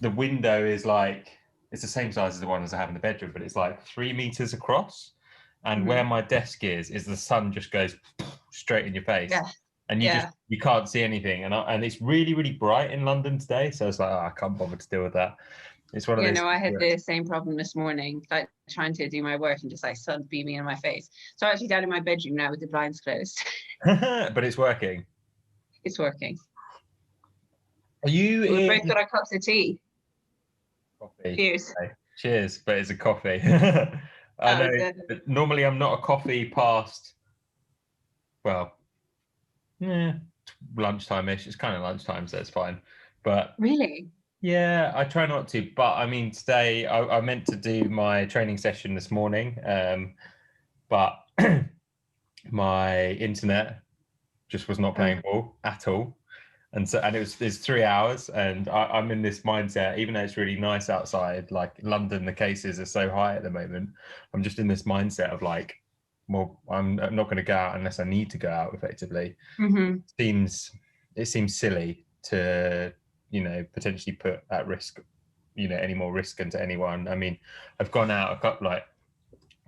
the window is like, it's the same size as the ones I have in the bedroom, but it's like 3 meters across. And where my desk is the sun just goes straight in your face. Yeah. And you can't see anything. And it's really, really bright in London today. So it's like, I can't bother to deal with that. It's one of those. No, I had the same problem this morning, like trying to do my work and just like sun beaming in my face. So I'm actually down in my bedroom now with the blinds closed. But it's working. It's working. Are you We've both got our cups of tea. Coffee. Cheers. Okay. Cheers, but it's a coffee. I know. But normally I'm not a coffee past, well, lunchtime-ish. It's kind of lunchtime, so it's fine. But really? Yeah, I try not to. But I mean, today I meant to do my training session this morning, but my internet just was not playing ball at all. And it's 3 hours, and I'm in this mindset, even though it's really nice outside, like London, the cases are so high at the moment. I'm just in this mindset of like, well, I'm not going to go out unless I need to go out effectively. It seems silly to, potentially put at risk, any more risk into anyone. I mean, I've gone out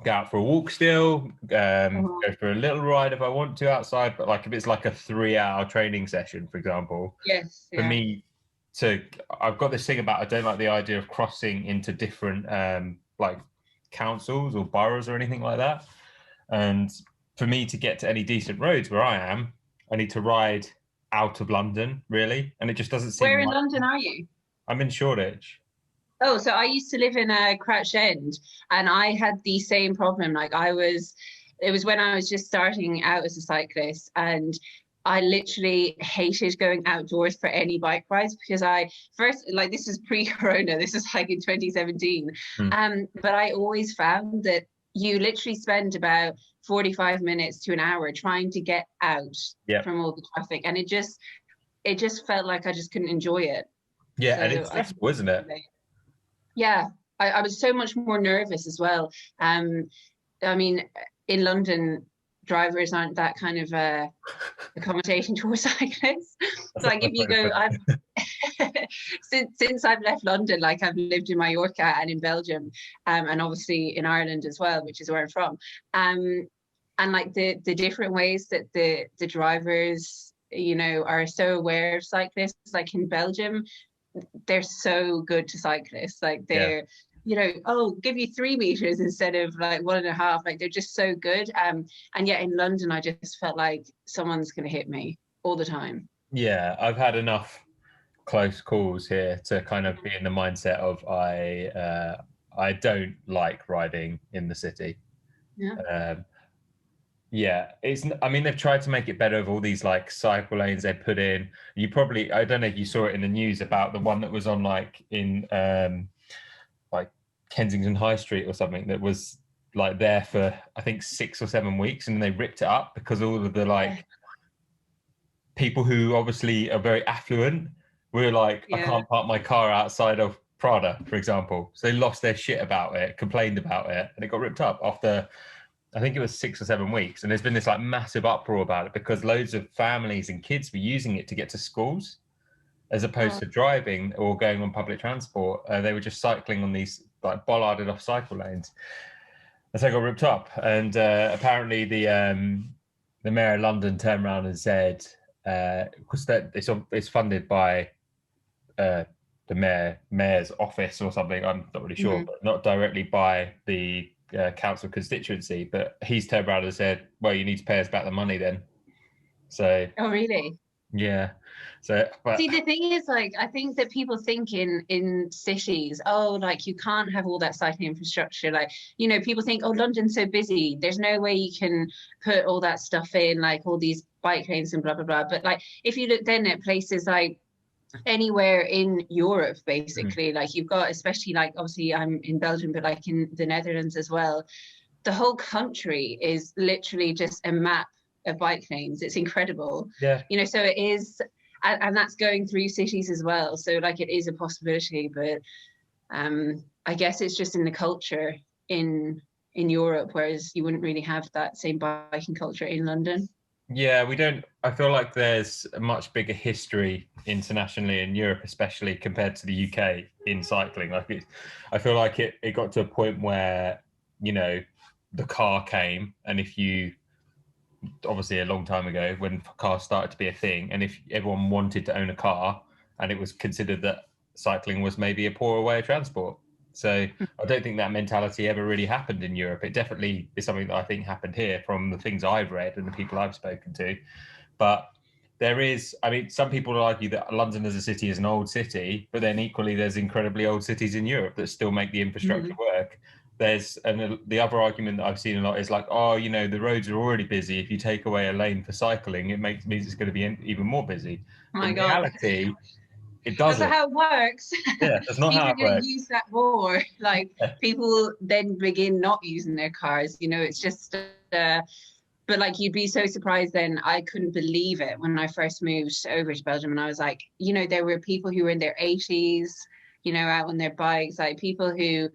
go out for a walk still, go for a little ride if I want to outside, but like if it's like a 3-hour training session, for example, for me I've got this thing about, I don't like the idea of crossing into different like councils or boroughs or anything like that. And for me to get to any decent roads where I am, I need to ride out of London, really. And it just doesn't seem. Where in London are you? I'm in Shoreditch. Oh, so I used to live in Crouch End, and I had the same problem. Like it was when I was just starting out as a cyclist, and I literally hated going outdoors for any bike rides because this is pre-corona, this is like in 2017. But I always found that you literally spend about 45 minutes to an hour trying to get out from all the traffic, and it just felt like I just couldn't enjoy it. Yeah, so and it's stressful, isn't it? Yeah, I was so much more nervous as well. I mean, in London, drivers aren't that kind of accommodation towards cyclists. So like if you go, since I've left London, like I've lived in Mallorca and in Belgium, and obviously in Ireland as well, which is where I'm from. And like the different ways that the drivers, are so aware of cyclists. Like in Belgium, they're so good to cyclists. Like they're, give you 3 meters instead of like 1.5. Like they're just so good. And yet in London, I just felt like someone's going to hit me all the time. Yeah, I've had enough close calls here to kind of be in the mindset of I don't like riding in the city. I mean, they've tried to make it better with all these like cycle lanes they put in. I don't know if you saw it in the news about the one that was on like in like Kensington High Street or something, that was like there for I think 6 or 7 weeks, and they ripped it up because all of the people who obviously are very affluent were like, I can't park my car outside of Prada, for example. So they lost their shit about it, complained about it, and it got ripped up after I think it was 6 or 7 weeks. And there's been this like massive uproar about it because loads of families and kids were using it to get to schools as opposed to driving or going on public transport. They were just cycling on these like bollarded off cycle lanes. And so it got ripped up. And apparently the mayor of London turned around and said, because it's funded by the mayor's office or something, I'm not really sure, but not directly by the council constituency, but he's turned around and said, well, you need to pay us back the money then. So really? Yeah. So see, the thing is, like, I think that people think in cities, like you can't have all that cycling infrastructure. Like, people think, London's so busy, there's no way you can put all that stuff in, like all these bike lanes and blah blah blah. But like if you look then at places like anywhere in Europe, basically, like you've got, especially like obviously I'm in Belgium, but like in the Netherlands as well, the whole country is literally just a map of bike lanes. It's incredible. So it is, and that's going through cities as well, so like it is a possibility. But I guess it's just in the culture in Europe, whereas you wouldn't really have that same biking culture in London. Yeah, we don't. I feel like there's a much bigger history internationally in Europe, especially compared to the UK in cycling. I feel like it got to a point where, you know, the car came, and if you, obviously a long time ago when cars started to be a thing, and if everyone wanted to own a car, and it was considered that cycling was maybe a poorer way of transport. So I don't think that mentality ever really happened in Europe. It definitely is something that I think happened here from the things I've read and the people I've spoken to. But there is, I mean, some people argue that London as a city is an old city, but then equally there's incredibly old cities in Europe that still make the infrastructure work. And the other argument that I've seen a lot is like, oh, you know, the roads are already busy. If you take away a lane for cycling, means it's going to be even more busy. Oh But my in God. reality, it That's not doesn't. how it works. Yeah, that's not People how are it going to works. use that more. Like people then begin not using their cars. You know, it's just. But like you'd be so surprised then. I couldn't believe it when I first moved over to Belgium, and I was like, you know, there were people who were in their 80s, you know, out on their bikes, like people who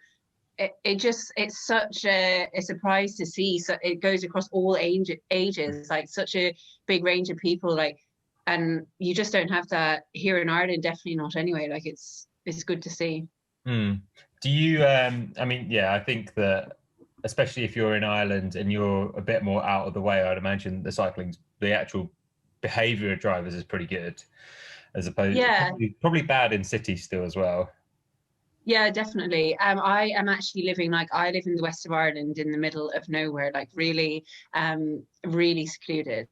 it's such a surprise to see. So it goes across all ages, like such a big range of people, like, and you just don't have that here in Ireland, definitely not anyway. Like it's good to see. Do you, I mean, yeah, I think that especially if you're in Ireland and you're a bit more out of the way, I'd imagine the actual behavior of drivers is pretty good, as opposed Yeah, probably bad in cities still as well. yeah, definitely. I am actually living, like, I live in the west of Ireland in the middle of nowhere, like really, really secluded.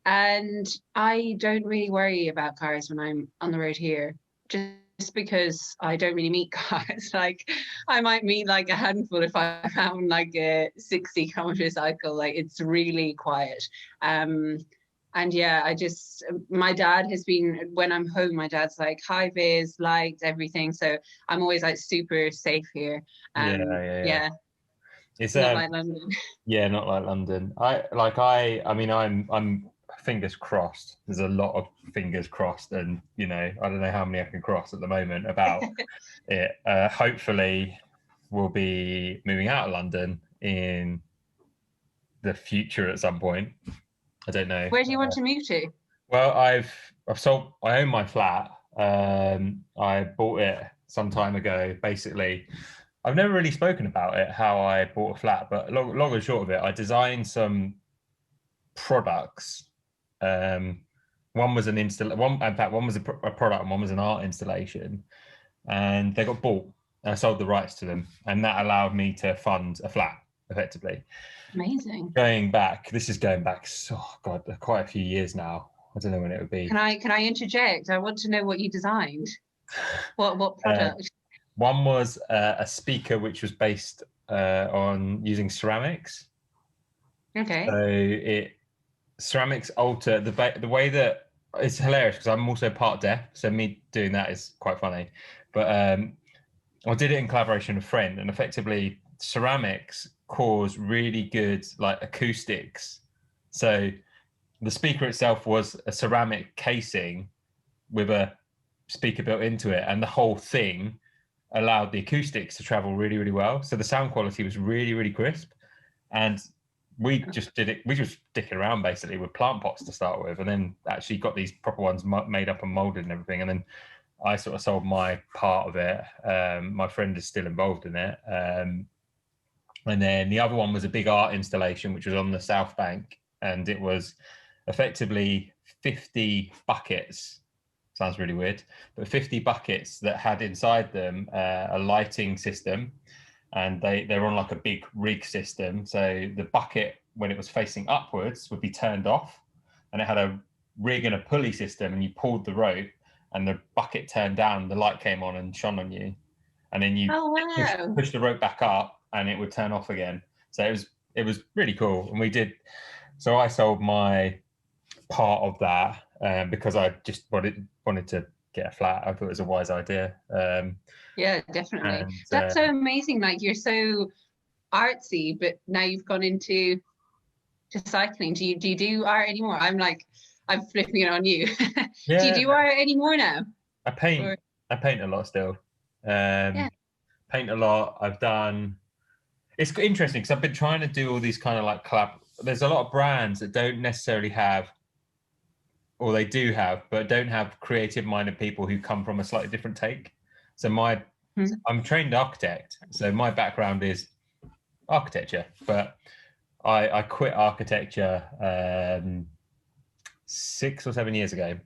And I don't really worry about cars when I'm on the road here, just because I don't really meet cars. Like I might meet like a handful if I'm on like a 60-kilometer cycle. Like it's really quiet. Um, and yeah, my dad has been, when I'm home, my dad's like high vis, lights, everything. So I'm always like super safe here. Yeah, yeah, yeah. Yeah, It's not like London. yeah, not like London. I mean, I'm fingers crossed. There's a lot of fingers crossed, and you know, I don't know how many I can cross at the moment about it. Hopefully, we'll be moving out of London in the future at some point. I don't know. Where do you want to move to? Well, I own my flat. I bought it some time ago. Basically, I've never really spoken about it, how I bought a flat, but long and short of it, I designed some products. Um, one was one was a product and one was an art installation, and they got bought. And I sold the rights to them, and that allowed me to fund a flat effectively. Amazing. This is going back, oh God, quite a few years now. I don't know when it would be. Can I interject? I want to know what you designed. What Uh, product? One was a speaker which was based on using ceramics. Okay. So it ceramics alter the way that it's hilarious because I'm also part deaf, so me doing that is quite funny. But I did it in collaboration with a friend, and effectively ceramics cause really good like acoustics. So the speaker itself was a ceramic casing with a speaker built into it, and the whole thing allowed the acoustics to travel really, really well. So the sound quality was really, really crisp. And we just did it. We just dicking around basically with plant pots to start with, and then actually got these proper ones made up and molded and everything. And then I sort of sold my part of it. My friend is still involved in it. And then the other one was a big art installation, which was on the South Bank, and it was effectively 50 buckets. Sounds really weird, but 50 buckets that had inside them a lighting system, and they're on like a big rig system. So the bucket, when it was facing upwards, would be turned off, and it had a rig and a pulley system, and you pulled the rope, and the bucket turned down, the light came on and shone on you, and then you Oh wow. push the rope back up, and it would turn off again. So it was really cool, and we did. So I sold my part of that because I just wanted to get a flat. I thought it was a wise idea. Yeah, definitely. And That's so amazing. Like you're so artsy, but now you've gone into cycling. Do you do art anymore? I'm flipping it on you. Do you yeah, do art anymore now? I paint. Or I paint a lot still. yeah. Paint a lot. I've done. It's interesting because I've been trying to do all these kind of like there's a lot of brands that don't necessarily have, or they do have, but don't have creative-minded people who come from a slightly different take. So I'm trained architect, so my background is architecture, but I quit architecture 6 or 7 years ago,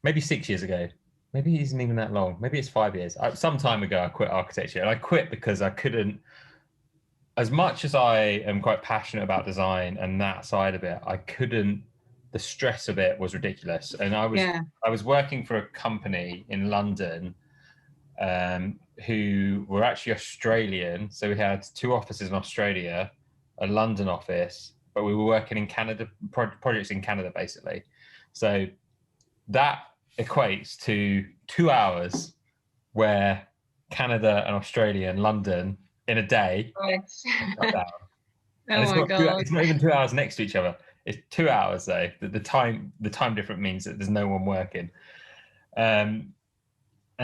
maybe 6 years ago, maybe it isn't even that long, maybe it's 5 years. Some time ago I quit architecture, and I quit because I couldn't, as much as I am quite passionate about design and that side of it, I couldn't, the stress of it was ridiculous. And I was working for a company in London who were actually Australian. So we had 2 offices in Australia, a London office, but we were working in Canada, projects in Canada, basically. So that equates to 2 hours where Canada and Australia and London in a day. And Oh my God. it's not even 2 hours next to each other. It's 2 hours though. The time difference means that there's no one working. And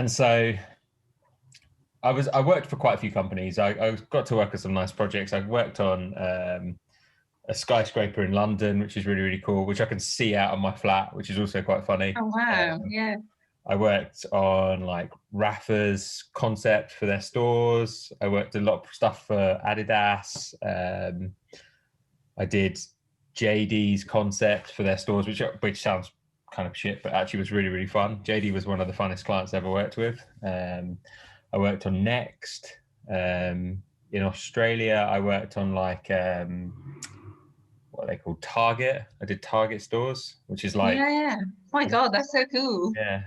so I worked for quite a few companies. I got to work on some nice projects. I worked on a skyscraper in London, which is really, really cool, which I can see out of my flat, which is also quite funny. Oh wow. Yeah. I worked on like Rafa's concept for their stores. I worked a lot of stuff for Adidas. I did JD's concept for their stores, which sounds kind of shit, but actually was really, really fun. JD was one of the funnest clients I ever worked with. I worked on Next. In Australia, I worked on like what are they called? Target. I did Target stores, which is like Oh my God, that's so cool. Yeah.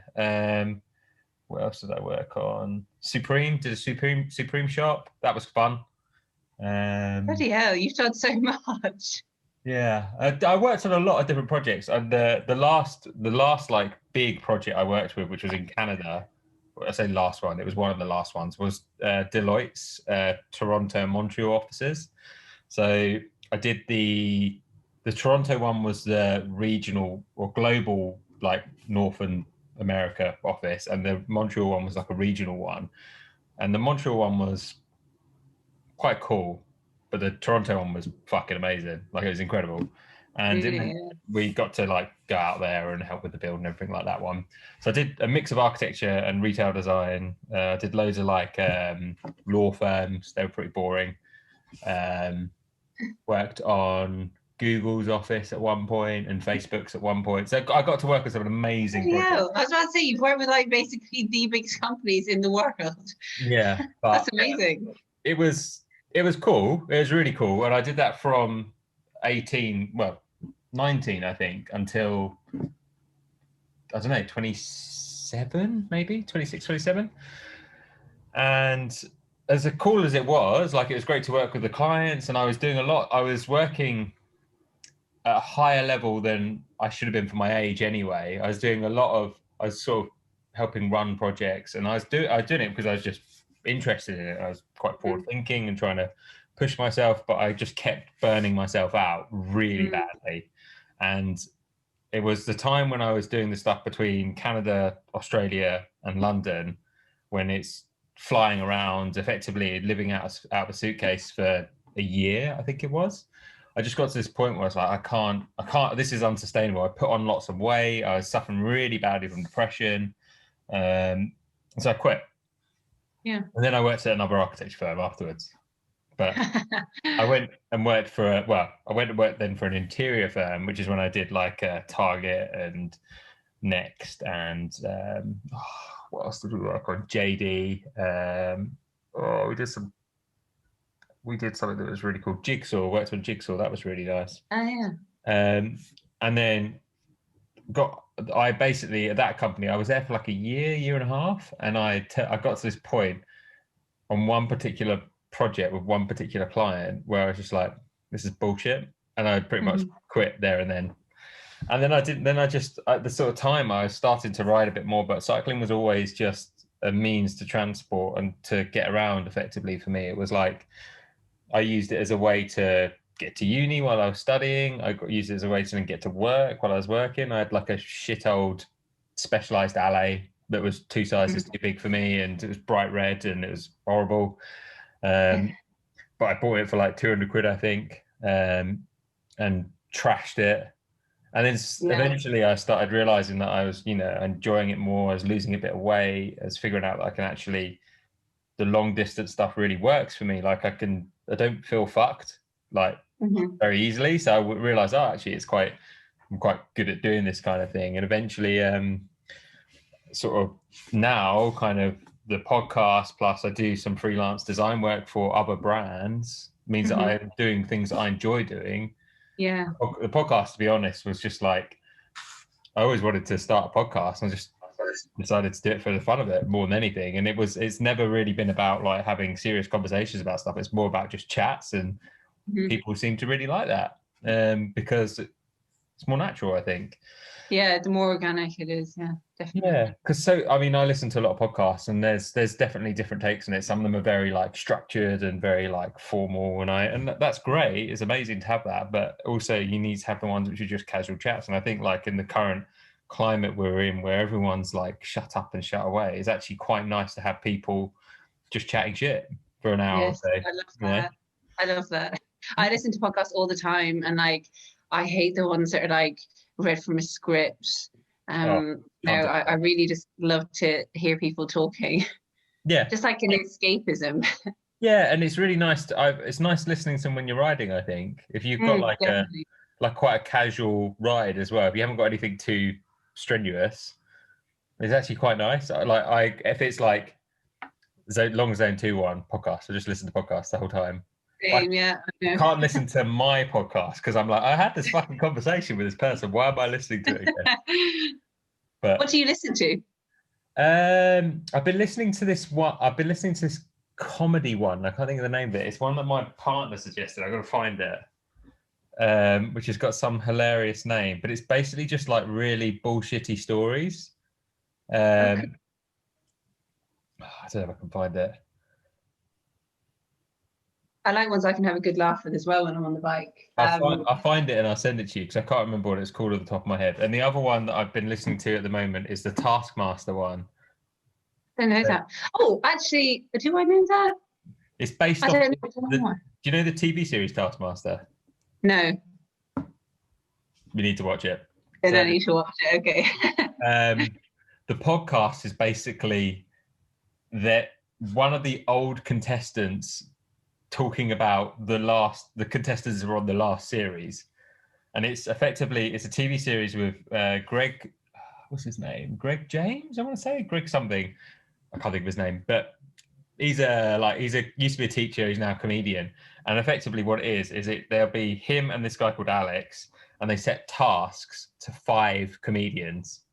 What else did I work on? Supreme. Did a Supreme shop. That was fun. Bloody hell, you've done so much. Yeah, I worked on a lot of different projects. And the last like big project I worked with, which was in Canada. I say last one. It was one of the last ones. Was Deloitte's Toronto and Montreal offices. So I did the Toronto one was the regional or global, like Northern America office, and the Montreal one was like a regional one. And the Montreal one was quite cool, but the Toronto one was fucking amazing. Like, it was incredible. And Really? we got to like go out there and help with the build and everything like that one. So I did a mix of architecture and retail design. I did loads of like law firms. They were pretty boring. Worked on Google's office at one point and Facebook's at one point. So I got to work with some amazing projects. I was about to say, you've worked with like basically the biggest companies in the world. Yeah. That's amazing. It was cool. It was really cool. And I did that from 19, I think, until, I don't know, 27, maybe 26, 27. And as cool as it was, like, it was great to work with the clients, and I was doing a lot. I was working at a higher level than I should have been for my age anyway. I was sort of helping run projects, and I was doing it because I was just interested in it. I was quite forward thinking and trying to push myself, but I just kept burning myself out really badly. And it was the time when I was doing the stuff between Canada, Australia, and London, when it's flying around, effectively living out of a suitcase for a year, I think it was. I just got to this point where I was like, I can't, this is unsustainable. I put on lots of weight. I was suffering really badly from depression. So I quit. Yeah. And then I worked at another architecture firm afterwards. But I went and worked then for an interior firm, which is when I did like Target and Next and what else did we work on? JD. We did something that was really cool. Jigsaw. Worked on Jigsaw. That was really nice. Oh yeah. And then I basically, at that company, I was there for like a year and a half, and I got to this point on one particular project with one particular client where I was just like, this is bullshit, and I pretty much quit there and then. And then at the sort of time I was starting to ride a bit more, but cycling was always just a means to transport and to get around effectively for me. It was like, I used it as a way to get to uni while I was studying. I used it as a way to get to work while I was working. I had like a shit old Specialized Alley that was 2 sizes too big for me, and it was bright red and it was horrible. But I bought it for like 200 quid, I think. and trashed it. And then eventually I started realizing that I was, enjoying it more. I was losing a bit of weight. I was figuring out that I can actually, the long distance stuff really works for me. Like I don't feel fucked like very easily. So I realized, actually I'm quite good at doing this kind of thing. And eventually, sort of now kind of the podcast, plus I do some freelance design work for other brands, means that I'm doing things that I enjoy doing. Yeah. The podcast, to be honest, was just like, I always wanted to start a podcast, and I just decided to do it for the fun of it more than anything. And it's never really been about like having serious conversations about stuff. It's more about just chats, and people seem to really like that, because it's more natural, I think. Yeah, the more organic it is. Yeah, definitely. Yeah, because I listen to a lot of podcasts, and there's definitely different takes on it. Some of them are very like structured and very like formal, and that's great. It's amazing to have that, but also you need to have the ones which are just casual chats. And I think like in the current climate we're in, where everyone's like shut up and shut away, it's actually quite nice to have people just chatting shit for an hour. Yes, I love that. I love that. I listen to podcasts all the time, and like I hate the ones that are like read from a script. I really just love to hear people talking. Yeah, just like an escapism. Yeah, and it's really nice. It's nice listening to them when you're riding. I think if you've got like quite a casual ride as well, if you haven't got anything too strenuous, it's actually quite nice. If it's like long Zone 2-1 podcast, I just listen to podcasts the whole time. Same, I can't listen to my podcast because I'm like, I had this fucking conversation with this person. Why am I listening to it again? But what do you listen to? I've been listening to this one. I've been listening to this comedy one. I can't think of the name of it. It's one that my partner suggested. I've got to find it. Which has got some hilarious name, but it's basically just like really bullshitty stories. I don't know if I can find it. I like ones I can have a good laugh with as well when I'm on the bike. I'll find it and I'll send it to you because I can't remember what it's called at the top of my head. And the other one that I've been listening to at the moment is the Taskmaster one. I don't know that. Oh, actually, do I know that? It's based off. Do you know the TV series Taskmaster? No. We need to watch it. I don't need to watch it. Okay. The podcast is basically that one of the old contestants talking about the contestants who are on the last series, and it's a TV series with Greg, what's his name? Greg James, I want to say Greg something. I can't think of his name, but he's used to be a teacher. He's now a comedian, and effectively what it is there'll be him and this guy called Alex, and they set tasks to 5 comedians,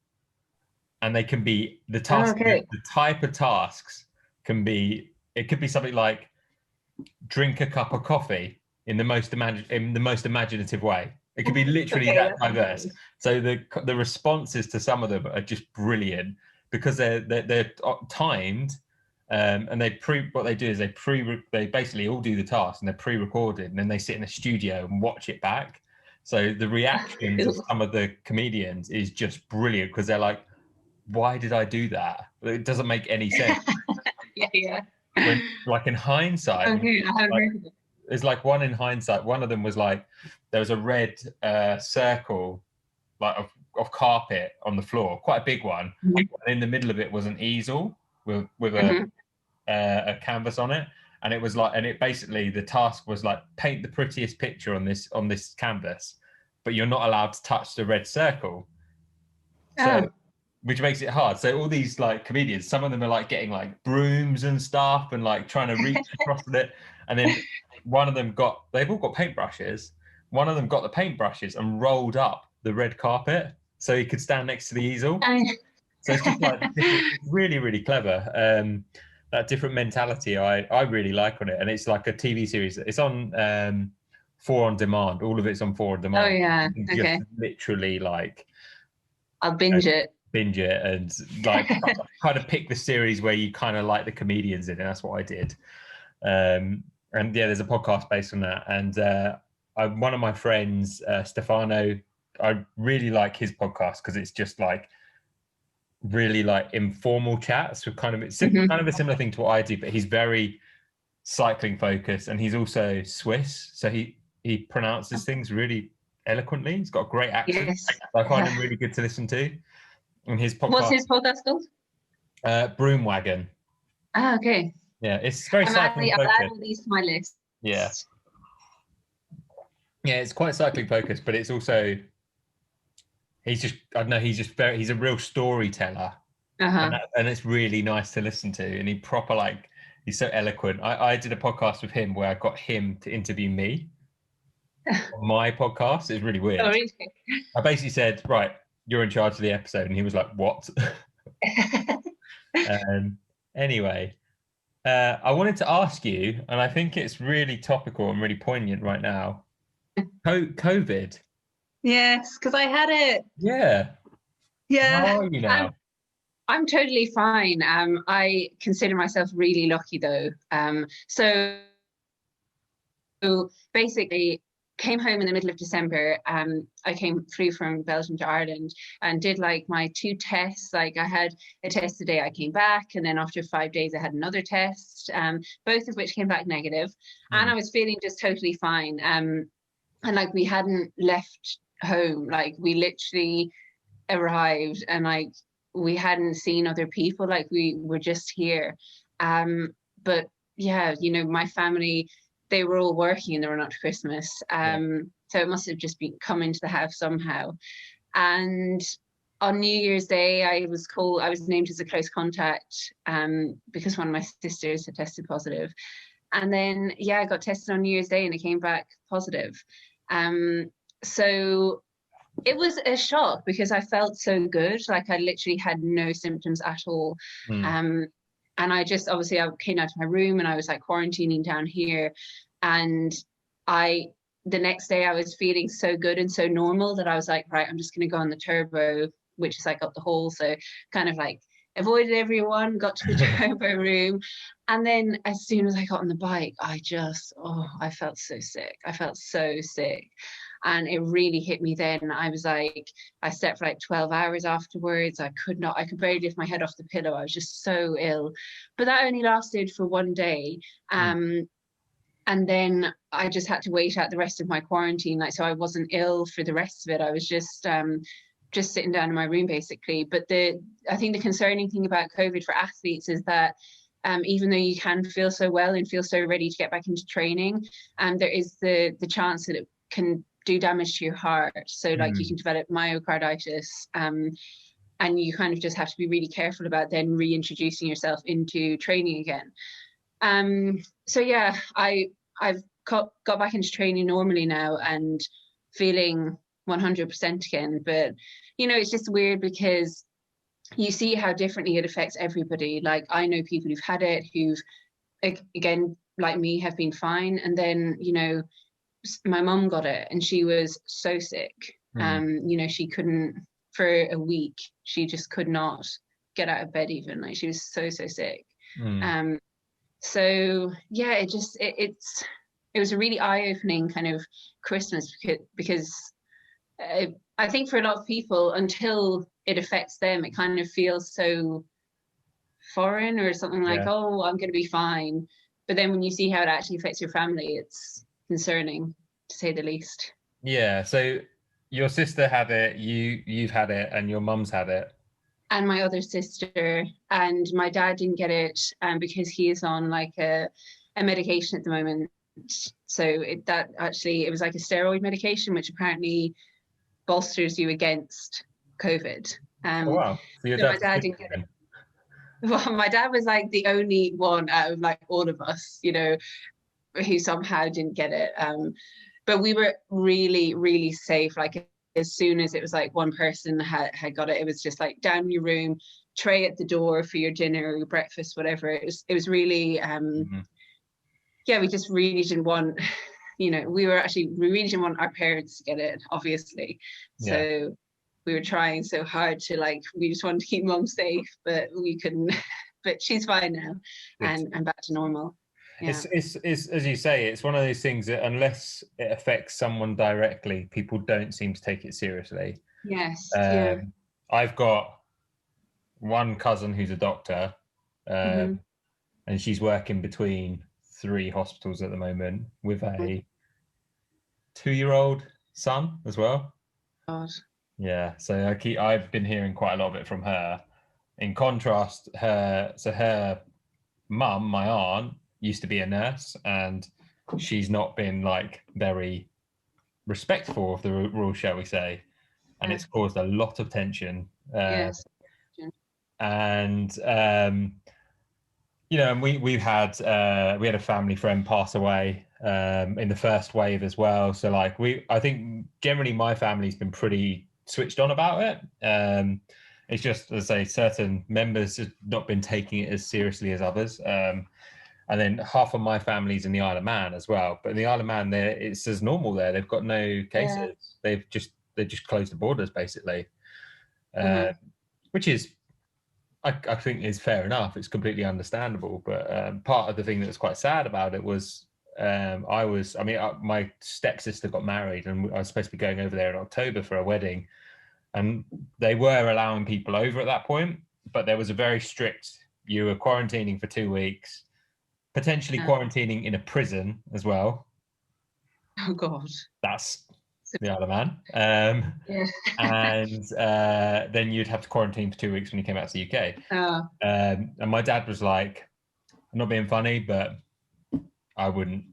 and they can be the type of tasks can be. It could be something like drink a cup of coffee in the most imaginative way. It could be literally that diverse. So the responses to some of them are just brilliant because they're timed, and what they do is they basically all do the task and they're pre-recorded, and then they sit in a studio and watch it back. So the reactions of some of the comedians is just brilliant because they're like, "Why did I do that? It doesn't make any sense." Yeah. When, like in hindsight, there's like one in hindsight. One of them was like there was a red circle, like of carpet on the floor, quite a big one. And in the middle of it was an easel with a canvas on it, and it was like, and it basically the task was like paint the prettiest picture on this canvas, but you're not allowed to touch the red circle. So. Which makes it hard. So all these like comedians, some of them are like getting like brooms and stuff and like trying to reach across with it. And then one of them they've all got paintbrushes. One of them got the paintbrushes and rolled up the red carpet so he could stand next to the easel. So it's just like really, really clever. That different mentality I really like on it. And it's like a TV series. It's on 4 on demand. All of it's on 4 on demand. Oh yeah. Okay. Literally like I'll binge it and like kind of pick the series where you kind of like the comedians in it. That's what I did. And yeah, there's a podcast based on that. And one of my friends, Stefano, I really like his podcast because it's just like really like informal chats with kind of a similar thing to what I do, but he's very cycling focused and he's also Swiss. So he pronounces things really eloquently. He's got a great accent. Yes. I find him really good to listen to. And his podcast, What's his podcast called? Broomwagon. Ah, okay. Yeah, it's very cycling I'll add focused. all these to my list. Yeah. Yeah, it's quite cycling focused, but it's also, he's just, I don't know, he's a real storyteller. And it's really nice to listen to. And he proper, like, he's so eloquent. I did a podcast with him where I got him to interview me on my podcast. It's really weird. Oh, really? I basically said, right, you're in charge of the episode. And he was like, what? Anyway, I wanted to ask you, and I think it's really topical and really poignant right now. COVID. Yes, because I had it. Yeah. Yeah. How are you now? I'm totally fine. I consider myself really lucky though. So basically came home in the middle of December. I flew from Belgium to Ireland and did like my 2 tests. Like I had a test the day I came back, and then after 5 days I had another test, both of which came back negative. And I was feeling just totally fine. And like we hadn't left home, like we literally arrived and like we hadn't seen other people, like we were just here. But yeah, you know, my family, they were all working and they were not for Christmas. So it must have just been come into the house somehow. And on New Year's Day, I was named as a close contact because one of my sisters had tested positive. And then, yeah, I got tested on New Year's Day and it came back positive. So it was a shock because I felt so good. Like I literally had no symptoms at all. And I just, obviously I came out of my room and I was like quarantining down here. And the next day I was feeling so good and so normal that I was like, right, I'm just going to go on the turbo, which is like up the hole. So kind of like avoided everyone, got to the turbo room. And then as soon as I got on the bike, I felt so sick. I felt so sick. And it really hit me then. I was like, I slept for like 12 hours afterwards. I could barely lift my head off the pillow. I was just so ill. But that only lasted for 1 day. And then I just had to wait out the rest of my quarantine. Like, so I wasn't ill for the rest of it. I was just sitting down in my room basically. But I think the concerning thing about COVID for athletes is that even though you can feel so well and feel so ready to get back into training, there is the chance that it can do damage to your heart. So like you can develop myocarditis, and you kind of just have to be really careful about then reintroducing yourself into training again. So yeah, I've got back into training normally now and feeling 100% again. But you know, it's just weird because you see how differently it affects everybody. Like I know people who've had it who've, again, like me, have been fine, and then you know, my mum got it and she was so sick. You know, she couldn't, for a week, she just could not get out of bed even. Like she was so sick. So yeah, it was a really eye-opening kind of Christmas because I think for a lot of people, until it affects them, it kind of feels so foreign or something like, oh, I'm going to be fine. But then when you see how it actually affects your family, it's concerning, to say the least. Yeah. So your sister had it, you've had it, and your mum's had it. And my other sister, and my dad didn't get it because he is on like a medication at the moment. So it was like a steroid medication, which apparently bolsters you against COVID. Oh, wow. So your my dad didn't get it. Well, my dad was like the only one out of like all of us, you know, who somehow didn't get it. But we were really, really safe. Like as soon as it was like one person had got it, it was just like down your room, tray at the door for your dinner or your breakfast, whatever. It was really, yeah, we just really didn't want, you know, we really didn't want our parents to get it, obviously. So we were trying so hard to we just wanted to keep mum safe, but we couldn't. But she's fine now and back to normal. Yeah. It's as you say, it's one of those things that unless it affects someone directly, people don't seem to take it seriously. Yes. I've got one cousin who's a doctor, and she's working between 3 hospitals at the moment with a 2-year-old son as well. God. Yeah, so I've been hearing quite a lot of it from her. In contrast, her mum, my aunt, used to be a nurse, and she's not been like very respectful of the rules, shall we say, and it's caused a lot of tension. Yes. And and we had a family friend pass away in the first wave as well. So like I think generally my family's been pretty switched on about it. It's just, as I say, certain members have not been taking it as seriously as others. And then half of my family's in the Isle of Man as well. But in the Isle of Man, it's as normal there. They've got no cases. Yeah. They've just closed the borders basically, which is, I think, is fair enough. It's completely understandable. But part of the thing that was quite sad about it was my stepsister got married, and I was supposed to be going over there in October for a wedding, and they were allowing people over at that point, but there was a very strict, you were quarantining for 2 weeks, potentially quarantining in a prison as well. Oh God. That's the other man. Yeah. And then you'd have to quarantine for 2 weeks when you came out to the UK. And my dad was like, I'm not being funny, but I wouldn't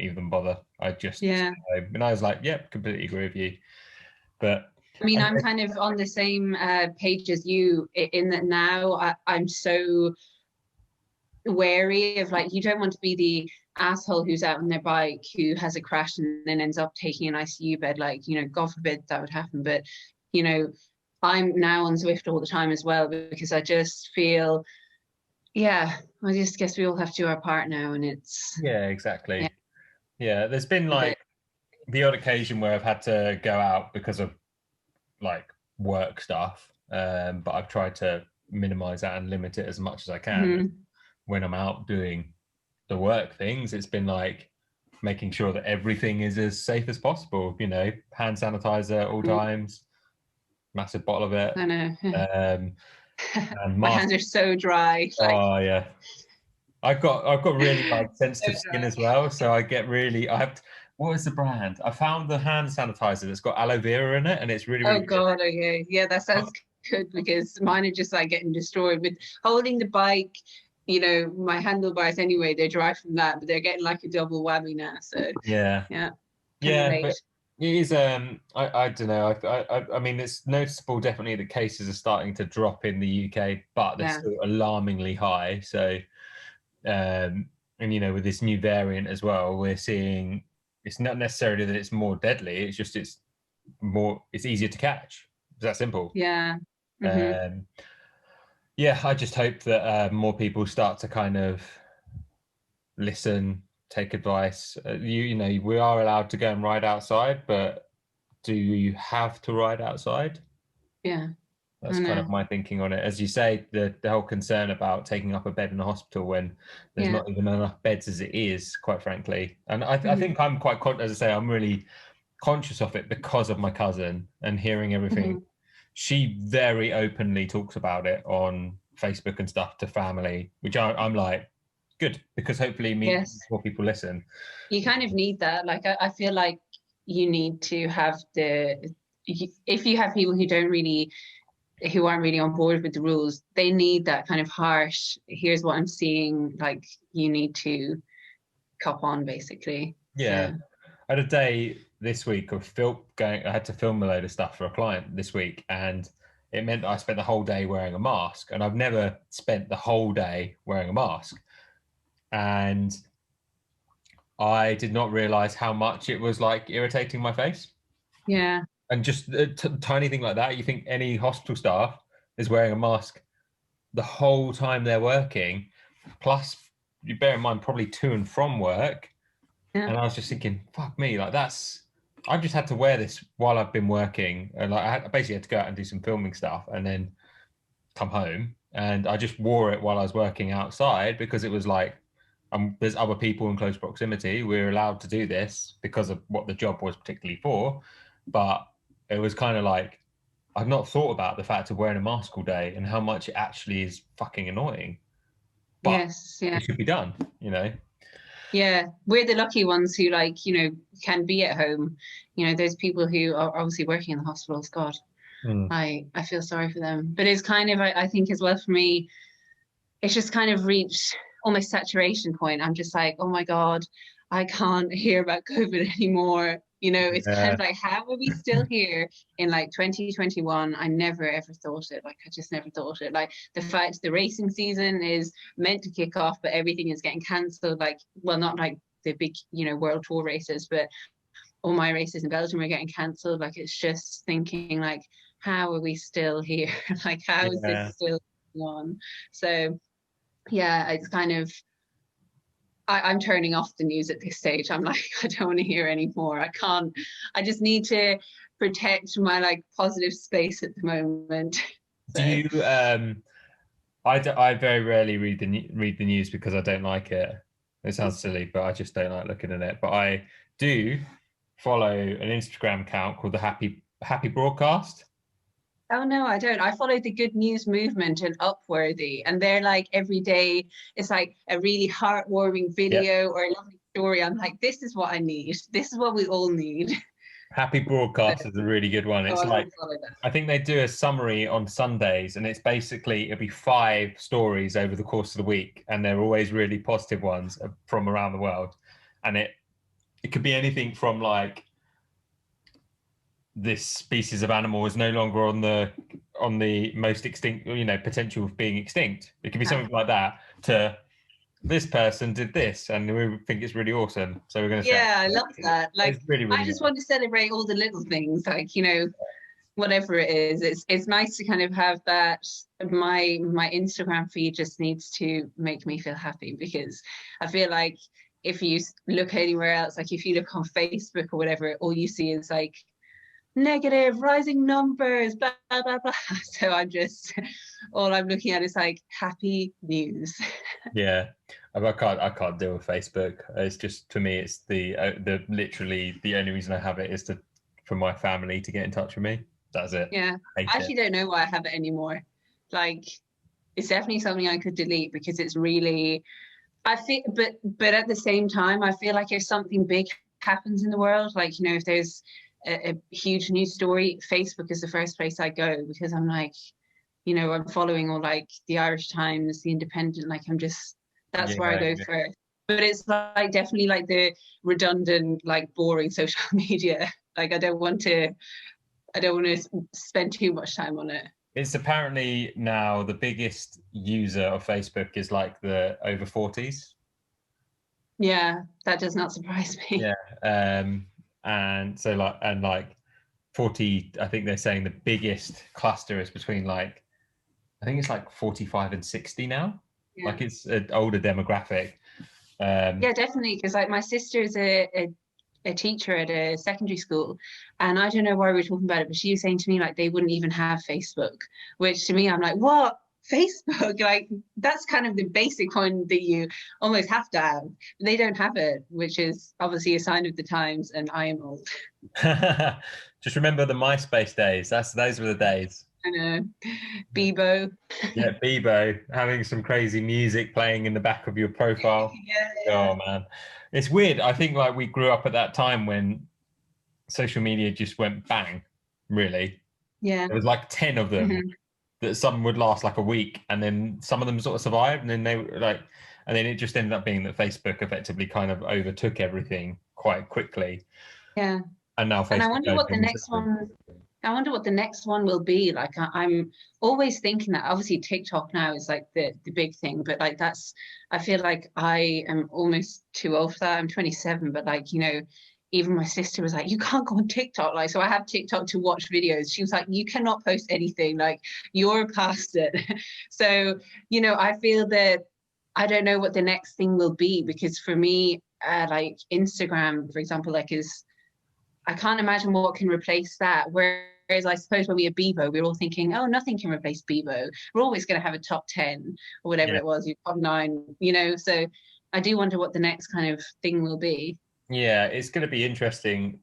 even bother. I just, and I was like, yep, completely agree with you. But I mean, I'm kind of on the same page as you in that now I'm so wary of, like, you don't want to be the asshole who's out on their bike who has a crash and then ends up taking an ICU bed. Like, God forbid that would happen. But, I'm now on Zwift all the time as well, because I just feel, I just guess we all have to do our part now, and it's... Yeah, exactly. Yeah, there's been like the odd occasion where I've had to go out because of like work stuff, but I've tried to minimize that and limit it as much as I can. When I'm out doing the work things, it's been like making sure that everything is as safe as possible. Hand sanitizer all times, massive bottle of it. I know. And my hands are so dry. Oh yeah, I've got really like sensitive skin as well, so I have to, what is the brand? I found the hand sanitizer that's got aloe vera in it, and it's really, really God, okay. Yeah, that sounds good, because mine are just like getting destroyed with holding the bike. My handlebars anyway, they're dry from that, but they're getting like a double whammy now. So yeah. But it is. I don't know. I mean, it's noticeable definitely that cases are starting to drop in the UK, but they're still alarmingly high. So, and with this new variant as well, we're seeing it's not necessarily that it's more deadly. It's just it's easier to catch. It's that simple. Yeah. I just hope that more people start to kind of listen, take advice. We are allowed to go and ride outside, but do you have to ride outside? Yeah. That's kind of my thinking on it. As you say, the whole concern about taking up a bed in a hospital when there's not even enough beds as it is, quite frankly. And I think I'm quite, as I say, I'm really conscious of it because of my cousin and hearing everything. She very openly talks about it on Facebook and stuff to family, which I'm like, good, because hopefully more people listen. You kind of need that. Like, I feel like you need to have if you have people who aren't really on board with the rules, they need that kind of harsh, here's what I'm seeing, like, you need to cop on, basically. Yeah. I had a day this week of I had to film a load of stuff for a client this week, and it meant that I spent the whole day wearing a mask, and I've never spent the whole day wearing a mask. And I did not realize how much it was like irritating my face. Yeah. And just a tiny thing like that, you think any hospital staff is wearing a mask the whole time they're working, plus you bear in mind probably to and from work. And I was just thinking, fuck me, like I've just had to wear this while I've been working, and like I basically had to go out and do some filming stuff and then come home, and I just wore it while I was working outside because it was like, there's other people in close proximity. We're allowed to do this because of what the job was particularly for, but it was kind of like, I've not thought about the fact of wearing a mask all day and how much it actually is fucking annoying. But it should be done, Yeah, we're the lucky ones who like, can be at home. Those people who are obviously working in the hospitals, God, Mm. I feel sorry for them. But it's kind of, I think as well for me, it's just kind of reached almost saturation point. I'm just like, oh my God, I can't hear about COVID anymore. It's kind Yeah. of like, how are we still here in like 2021? I never ever thought it. Like, I just never thought it. Like, the fact the racing season is meant to kick off, but everything is getting cancelled. Like, well, not like the big, world tour races, but all my races in Belgium are getting cancelled. Like, it's just thinking, like, how are we still here? Like, how is this Yeah. still going on? So, yeah, it's kind of, I'm turning off the news at this stage. I'm like, I don't want to hear anymore. I can't. I just need to protect my like positive space at the moment. Do So you I very rarely read the news because I don't like it. It sounds silly, but I just don't like looking at it. But I do follow an Instagram account called the Happy Broadcast. oh no, I don't. I follow the good news movement and Upworthy, and they're like every day. It's like a really heartwarming Yeah. video or a lovely story. I'm like, this is what I need. This is what we all need. Happy So, Broadcast is a really good one. oh, It's I like will follow that. I think they do a summary on Sundays, and it's basically it'll be 5 stories over the course of the week, and they're always really positive ones from around the world. And it could be anything from like this species of animal is no longer on the most extinct, potential of being extinct. It could be something like that to this person did this, and we think it's really awesome. So we're going to share. Yeah, I love that. Like, It's really, I really just good. want to celebrate all the little things, like, whatever it is. It's nice to kind of have that. My Instagram feed just needs to make me feel happy, because I feel like if you look anywhere else, like if you look on Facebook or whatever, all you see is like negative, rising numbers, blah blah blah. So all I'm looking at is like happy news. Yeah, I can't deal with Facebook. It's just for me, it's the literally the only reason I have it is to for my family to get in touch with me. That's it. Yeah, I hate I it. actually don't know why I have it anymore. Like, it's definitely something I could delete, because it's really, I feel, but at the same time, I feel like if something big happens in the world, like, if there's a huge news story, Facebook is the first place I go, because I'm like, I'm following all like the Irish Times, the Independent, like that's where I Yeah, go first. But it's like definitely like the redundant, like boring social media. Like, I don't want to spend too much time on it. it's apparently now the biggest user of Facebook is like the over 40s. Yeah, that does not surprise Yeah. me. And so like 40, I think they're saying the biggest cluster is between like I think it's like 45 and 60 now. Yeah. Like it's an older demographic. Um, Yeah, definitely. Because like my sister's a teacher at a secondary school, and I don't know why we were talking about it, but she was saying to me like they wouldn't even have Facebook, which to me I'm like, what? Facebook? Like, that's kind of the basic one that you almost have to have. They don't have it, which is obviously a sign of the times, and I am old. just remember the MySpace days. Those were the days. I know. Bebo. Yeah, Bebo having some crazy music playing in the back of your profile. Yeah, yeah. Oh man, it's weird. I think like we grew up at that time when social media just went bang. Really, Yeah. there was like 10 of them Hmm. that some would last like a week, and then some of them sort of survived, and then they were like, and then it just ended up being that Facebook effectively kind of overtook everything quite quickly, Yeah. and now And Facebook owns everything. I wonder what the next one will be. Like, I'm always thinking that obviously TikTok now is like the big thing, but like I feel like I am almost too old for that. I'm 27, but like, even my sister was like, you can't go on TikTok. Like, so I have TikTok to watch videos. She was like, you cannot post anything. Like, you're past it. So, I feel that I don't know what the next thing will be, because for me, like Instagram, for example, like I can't imagine what can replace that. Whereas I suppose when we had Bebo, we were all thinking, oh, nothing can replace Bebo. We're always going to have a top 10 or whatever Yeah, it was, your top nine, So I do wonder what the next kind of thing will be. yeah, it's going to be interesting.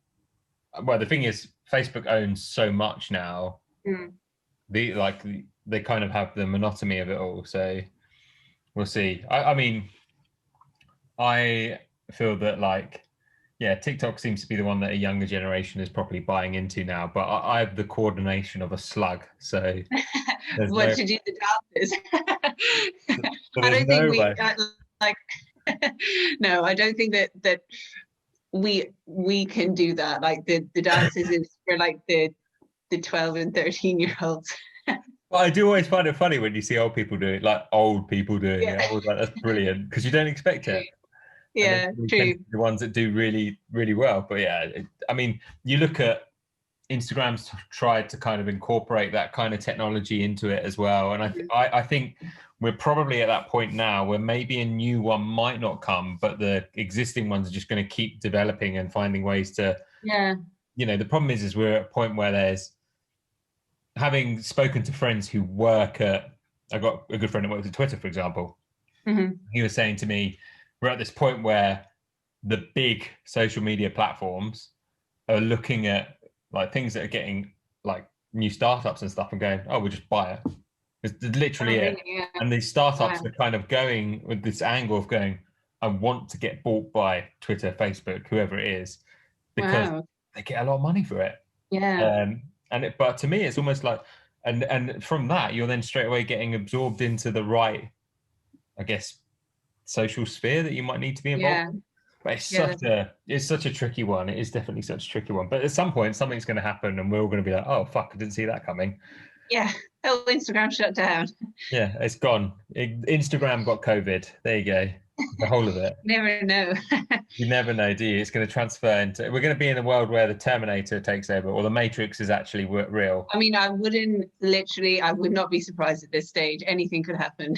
Well, the thing is, Facebook owns so much now. Mm. They kind of have the monotony of it all. So we'll see. I mean, I feel that like, yeah, TikTok seems to be the one that a younger generation is probably buying into now. But I have the coordination of a slug, so there's What no, to do the dances. so I there's don't think no we way. like. No, I don't think that we can do that. Like the dances is for like the 12 and 13-year-olds. But I do always find it funny when you see old people do it, like old people doing Yeah, it. I was like, that's brilliant because you don't expect true. it. And then Yeah, we tend true. to be the ones that do really, really well. But yeah, I mean, you look at Instagram's tried to kind of incorporate that kind of technology into it as well. And I think we're probably at that point now where maybe a new one might not come, but the existing ones are just going to keep developing and finding ways to, Yeah. the problem is we're at a point where there's, having spoken to friends who work at, I got a good friend that works at Twitter, for example. Mm-hmm. He was saying to me, we're at this point where the big social media platforms are looking at like things that are getting like new startups and stuff and going, oh, we'll just buy it. It's Oh, literally it. really? Yeah. And these startups Wow. are kind of going with this angle of going, I want to get bought by Twitter, Facebook, whoever it is, because Wow. they get a lot of money for it. Yeah. But to me, it's almost like, and from that, you're then straight away getting absorbed into the right, I guess, social sphere that you might need to be involved Yeah. in. But it's Yeah. such a tricky one. It is definitely such a tricky one. But at some point, something's going to happen, and we're all going to be like, "Oh fuck, I didn't see that coming." Yeah. Oh, Instagram shut down. Yeah, it's gone. Instagram got COVID. There you go. The whole of it. Never know. You never know, do you? It's going to transfer into. We're going to be in a world where the Terminator takes over, or the Matrix is actually real. I mean, I would not be surprised at this stage. Anything could happen.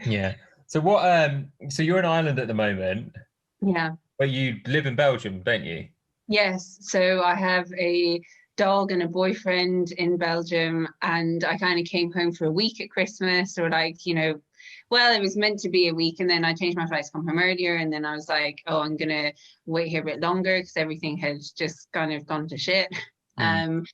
Yeah. So what? So you're in Ireland at the moment, Yeah. but you live in Belgium, don't you? Yes. So I have a dog and a boyfriend in Belgium, and I kind of came home for a week at Christmas, or like, well, it was meant to be a week, and then I changed my flights to come home earlier, and then I was like, oh, I'm gonna wait here a bit longer because everything has just kind of gone to shit. Mm.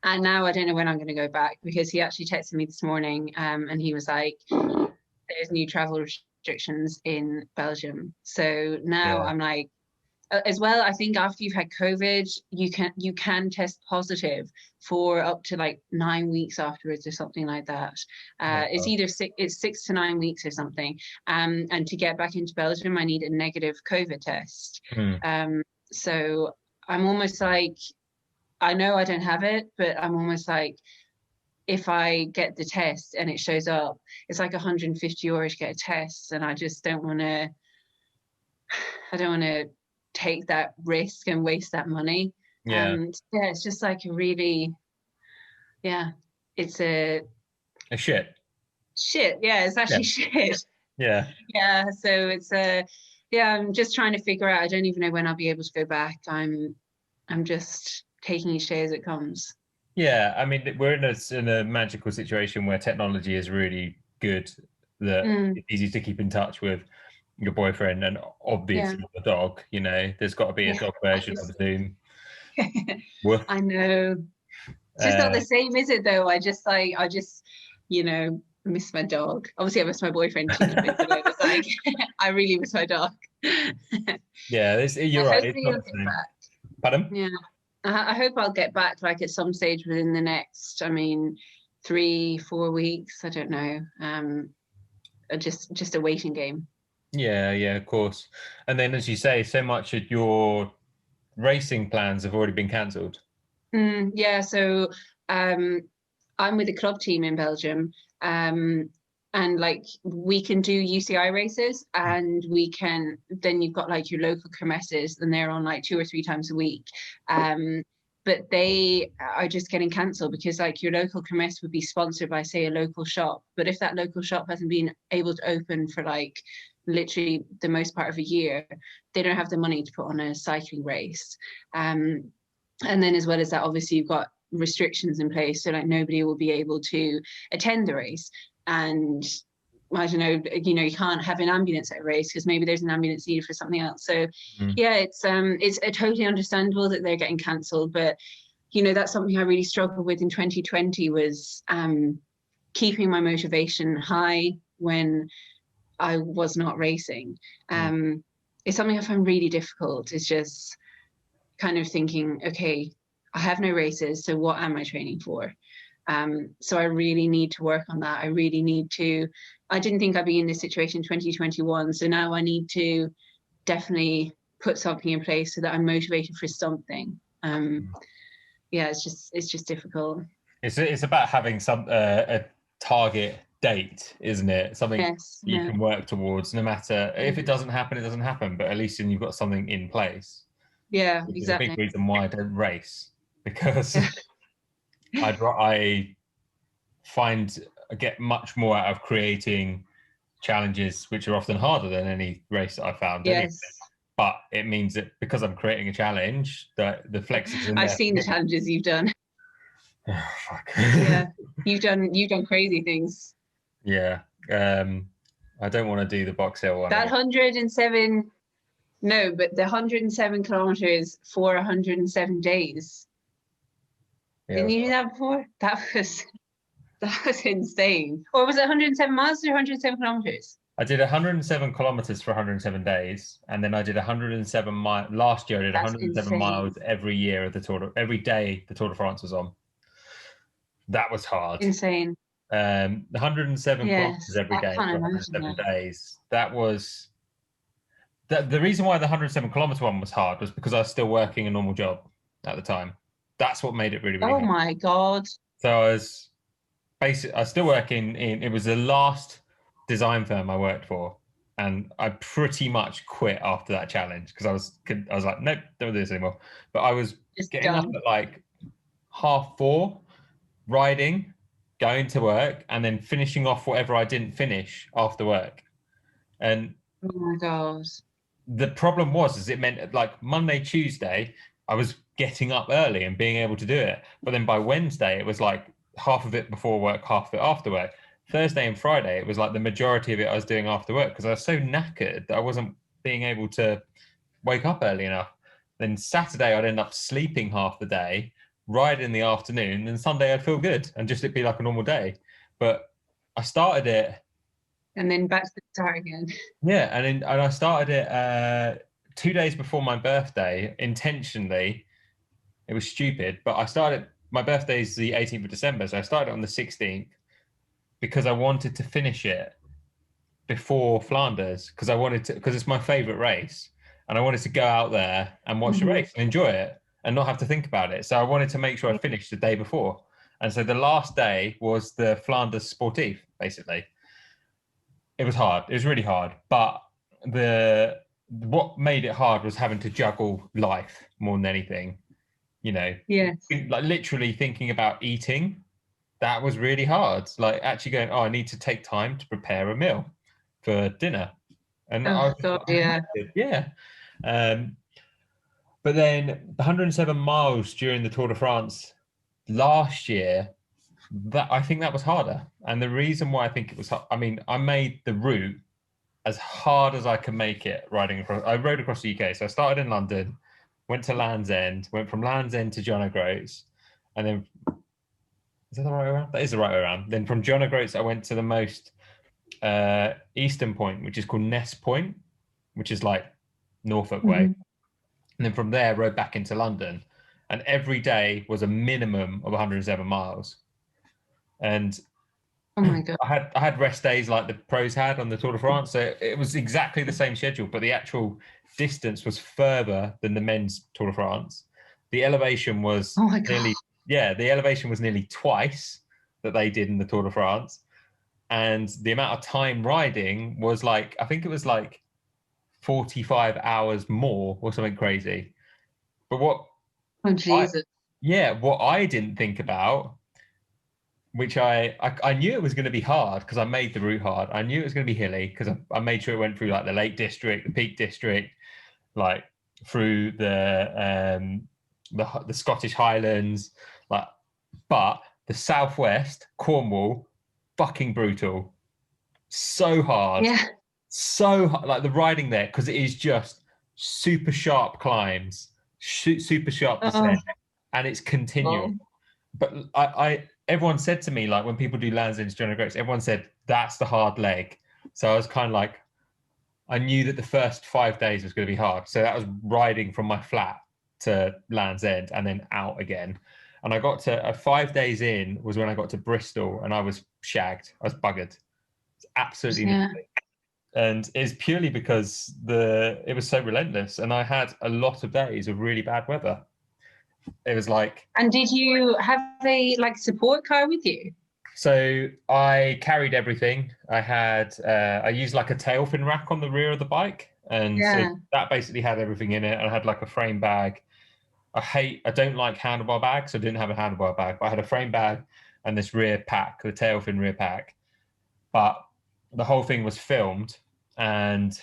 And now I don't know when I'm going to go back because he actually texted me this morning, and he was like, there's new travel restrictions in Belgium. So now Yeah. I'm like, as well, I think after you've had COVID, you can test positive for up to like 9 weeks afterwards or something like that. Oh, It's God. either 6 to 9 weeks or something. And to get back into Belgium, I need a negative COVID test. Mm. So I'm almost like, I know I don't have it, but I'm almost like, if I get the test and it shows up, it's like 150 € to get a test, and I just don't want to. I don't want to take that risk and waste that money. Yeah. Yeah, it's just like a really, yeah, it's a A shit. shit. Yeah, it's Yeah. actually shit. Yeah. Yeah, so it's yeah, I'm just trying to figure out. I don't even know when I'll be able to go back. I'm just taking each day as it comes. Yeah. I mean, we're in a magical situation where technology is really good. That it's easy to keep in touch with your boyfriend and Yeah, obviously the dog. There's got to be a yeah, dog version of Zoom. obviously. Woof. I know. It's just not Uh, the same, is it? Though I just, miss my dog. Obviously, I miss my boyfriend too, but it's like I really miss my dog. yeah, you're right. It's Hopefully, not I'll the get same. back. Pardon? Yeah, I hope I'll get back like at some stage within the next. I mean, 3-4 weeks. I don't know. Just a waiting game. Yeah, yeah, of course. And then, as you say, so much of your racing plans have already been cancelled. Yeah, so um, I'm with a club team in Belgium, and like we can do UCI races, and then you've got like your local kermesses, and they're on like 2 or 3 times a week. But they are just getting cancelled because like your local kermesse would be sponsored by, say, a local shop. But if that local shop hasn't been able to open for like literally the most part of a year, they don't have the money to put on a cycling race. And then as well as that, obviously you've got restrictions in place, so like nobody will be able to attend the race. And I don't know, you can't have an ambulance at a race because maybe there's an ambulance needed for something else. So Mm. yeah, it's totally understandable that they're getting cancelled, but that's something I really struggled with in 2020 was keeping my motivation high when I was not racing. it's something I find really difficult. It's just kind of thinking, okay, I have no races, so what am I training for? So I really need to work on that. I didn't think I'd be in this situation in 2021. So now I need to definitely put something in place so that I'm motivated for something. Yeah, it's just difficult. It's about having a target date, isn't it? Something Yes, you yeah. can work towards, no matter if it doesn't happen, it doesn't happen. But at least then you've got something in place. Yeah, Which is a big exactly. reason why I don't race, because Yeah. I find I get much more out of creating challenges, which are often harder than any race that I found anyway. Yes. But it means that because I'm creating a challenge, that the flex is in I've there. seen the challenges you've done. Oh, fuck. Yeah. You've done crazy things. Yeah. I don't want to do the Box Hill one That again. 107, no, but the 107 kilometers for 107 days. Yeah, Didn't you do that before? That was insane. Or was it 107 miles or 107 kilometers? I did 107 kilometers for 107 days, and then I did 107 miles last year. I did That's 107 insane. miles every year of every day the Tour de France was on. That was hard. Insane. The 107 kilometers Yes, every I day can't for imagine 107 that. days. That was the reason why the 107-kilometer one was hard was because I was still working a normal job at the time. That's what made it really, really Oh hard. my God. So I was still working in, it was the last design firm I worked for. And I pretty much quit after that challenge because I was like, nope, don't do this anymore. But I was Just getting up done. at like 4:30, riding, going to work, and then finishing off whatever I didn't finish after work. And Oh my God. the problem was, is it meant like Monday, Tuesday, I was getting up early and being able to do it. But then by Wednesday, it was like half of it before work, half of it after work. Thursday and Friday, it was like the majority of it I was doing after work because I was so knackered that I wasn't being able to wake up early enough. Then Saturday, I'd end up sleeping half the day, ride in the afternoon, and Sunday I'd feel good and just it'd be like a normal day. But I started it, And then back to the start again. yeah, and I started it 2 days before my birthday intentionally. It was stupid, but I started. My birthday is the 18th of December, so I started on the 16th because I wanted to finish it before Flanders because it's my favorite race, and I wanted to go out there and watch the race and enjoy it and not have to think about it. So I wanted to make sure I finished the day before, and so the last day was the Flanders Sportif. Basically, it was hard. It was really hard, but what made it hard was having to juggle life more than anything. You know, Yes. like literally thinking about eating. That was really hard. Like actually going, oh, I need to take time to prepare a meal for dinner, and Oh God, I yeah. hated, yeah. Um, but then 107 miles during the Tour de France last year, that I think that was harder. And the reason why I think it was, I mean, I made the route as hard as I can make it riding across. I rode across the UK. So I started in London, went to Land's End, went from Land's End to John O'Groats, and then is that the right way around? That is the right way around. Then from John O'Groats, I went to the most eastern point, which is called Ness Point, which is like Norfolk way. And then from there, rode back into London. And every day was a minimum of 107 miles. And Oh my God. I had rest days like the pros had on the Tour de France. So it was exactly the same schedule, but the actual distance was further than the men's Tour de France. The elevation was Oh my God. the elevation was nearly twice that they did in the Tour de France. And the amount of time riding was like, I think it was like 45 hours more or something crazy. But Oh I, Jesus. what I didn't think about, which I knew it was going to be hard because I made the route hard. I knew it was going to be hilly because I made sure it went through like the Lake District, the Peak District, like through the Scottish Highlands, like. But the Southwest, Cornwall, fucking brutal, so hard, Yeah. so hard, like the riding there because it is just super sharp climbs, super sharp descent, and it's continual. Oh. But I everyone said to me, like when people do Land's End, John O'Groats, everyone said that's the hard leg. So I was kind of like, I knew that the first 5 days was going to be hard. So that was riding from my flat to Land's End and then out again. And I got to 5 days in was when I got to Bristol, and I was shagged. I was buggered. It's absolutely nothing. And it's purely because it was so relentless, and I had a lot of days of really bad weather. It was like. And did you have a support car with you? So I carried everything. I used like a tail fin rack on the rear of the bike, and so that basically had everything in it. And I had like a frame bag. I don't like handlebar bags, so I didn't have a handlebar bag, but I had a frame bag and this rear pack, the tail fin rear pack. But the whole thing was filmed, and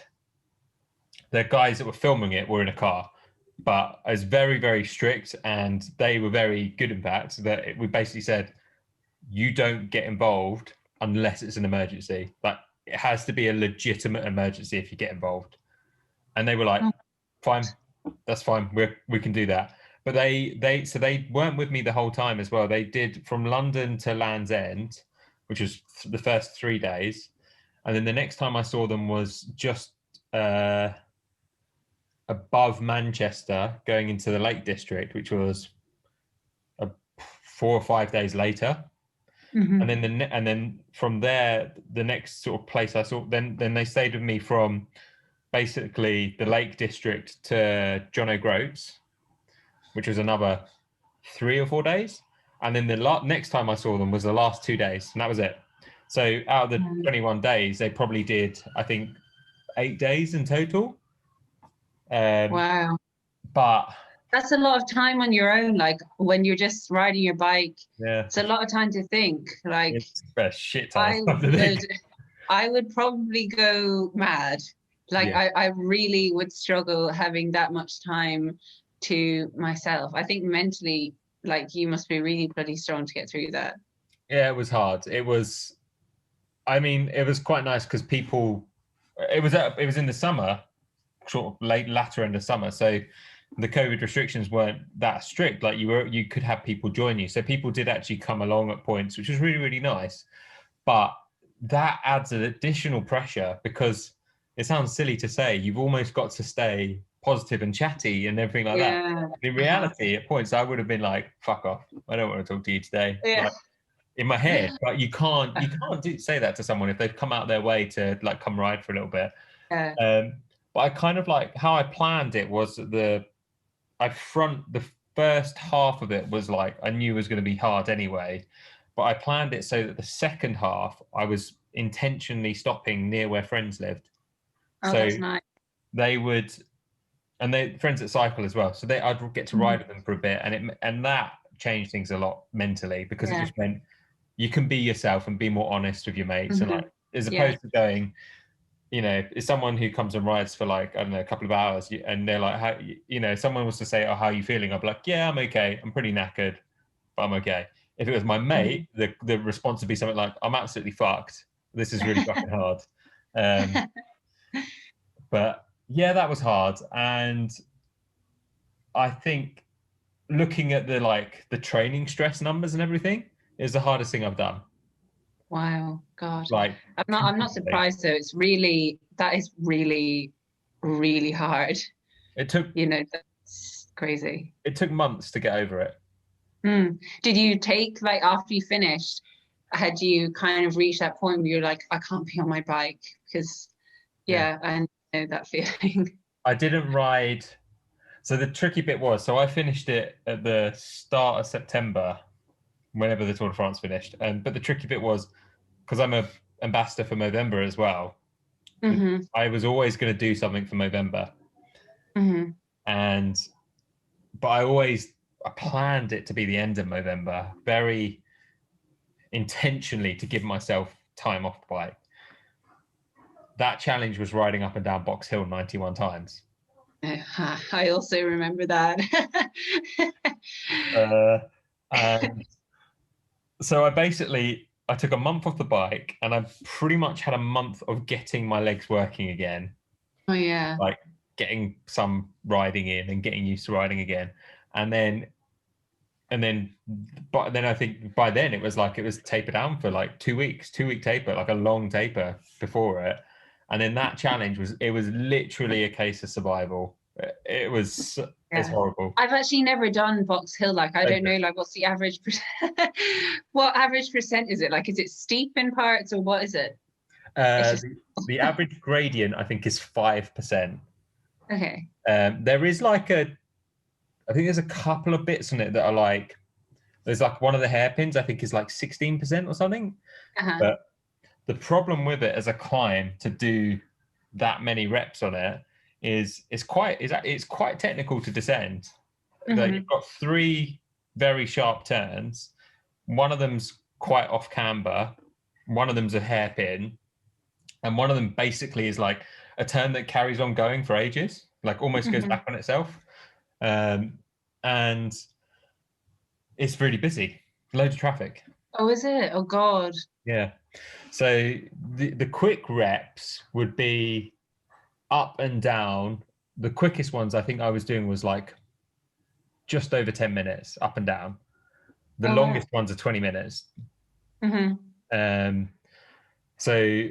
the guys that were filming it were in a car. But I was very, very strict, and they were very good, in fact, that we basically said, you don't get involved unless it's an emergency. Like, it has to be a legitimate emergency if you get involved. And they were like, fine, that's fine. We can do that. But they weren't with me the whole time as well. They did from London to Land's End, which was the first 3 days. And then the next time I saw them was just above Manchester, going into the Lake District, which was 4 or 5 days later. And then from there, the next sort of place I saw, then they stayed with me from basically the Lake District to John O'Groats, which was another 3 or 4 days. And then the next time I saw them was the last 2 days, and that was it. So out of the 21 days, they probably did, I think, 8 days in total. Wow. But that's a lot of time on your own. Like when you're just riding your bike, it's a lot of time to think. Like it's a shit time. I would probably go mad. Like I really would struggle having that much time to myself. I think mentally, like you must be really bloody strong to get through that. Yeah, it was hard. It was quite nice because it was in the summer, sort of latter end of summer. So the COVID restrictions weren't that strict. Like you could have people join you. So people did actually come along at points, which was really, really nice. But that adds an additional pressure because it sounds silly to say, you've almost got to stay positive and chatty and everything like that. In reality, at points, I would have been like, fuck off. I don't want to talk to you today. Like, in my head, but you can't say that to someone if they've come out their way to like come ride for a little bit. But I kind of like how I planned it was the first half of it was like I knew was going to be hard anyway, but I planned it so that the second half I was intentionally stopping near where friends lived. Oh, so that's nice. They would, and they friends that cycle as well. So I'd get to ride with them for a bit, and that changed things a lot mentally because it just meant you can be yourself and be more honest with your mates, and like as opposed to going, you know, it's someone who comes and rides for like, I don't know, a couple of hours and they're like, how, you know, someone was to say, oh, how are you feeling? I'd be like, yeah, I'm okay. I'm pretty knackered, but I'm okay. If it was my mate, the response would be something like, I'm absolutely fucked. This is really fucking hard. But yeah, that was hard. And I think looking at the training stress numbers and everything is the hardest thing I've done. Wow, God. Like, I'm not surprised though. That is really, really hard. It took, that's crazy. It took months to get over it. Did you take, like, after you finished, had you kind of reached that point where you're like, I can't be on my bike? Because I know that feeling. I didn't ride. So the tricky bit was, I finished it at the start of September, whenever the Tour de France finished. But the tricky bit was, because I'm an ambassador for Movember as well, I was always going to do something for Movember. But I planned it to be the end of Movember, very intentionally, to give myself time off the bike. That challenge was riding up and down Box Hill 91 times. I also remember that. And so I took a month off the bike, and I pretty much had a month of getting my legs working again. Oh yeah. Like getting some riding in and getting used to riding again. But then I think by then it was tapered down for like 2 weeks, 2 week taper, like a long taper before it. And then that challenge was literally a case of survival. It's horrible. I've actually never done Box Hill. Like, I don't know, like, what's the average what average percent is it? Like, is it steep in parts, or what is it? The average gradient, I think, is 5%. Okay. There is like I think there's a couple of bits on it that are like, there's like one of the hairpins, I think, is like 16% or something. But the problem with it as a climb, to do that many reps on it, is it's quite technical to descend. That you've got 3 very sharp turns. One of them's quite off camber, one of them's a hairpin, and one of them basically is like a turn that carries on going for ages, like almost goes back on itself. And it's really busy, loads of traffic. Oh, is it? Oh God. Yeah. So the quick reps would be up and down. The quickest ones I think I was doing was like just over 10 minutes up and down. The longest ones are 20 minutes. So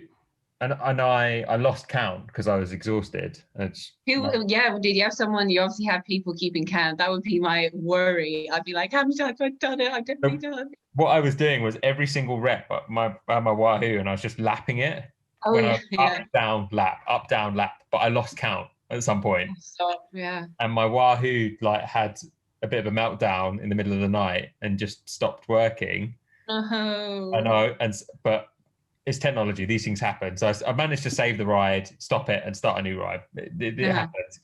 and I lost count because I was exhausted. Did you have someone? You obviously have people keeping count. That would be my worry. I'd be like, I've done it. I'm definitely done. What I was doing was every single rep my Wahoo, and I was just lapping it. Up, down, lap, up, down, lap. But I lost count at some point. And my Wahoo like had a bit of a meltdown in the middle of the night and just stopped working. I know, but it's technology. These things happen. So I managed to save the ride, stop it, and start a new ride. It happens.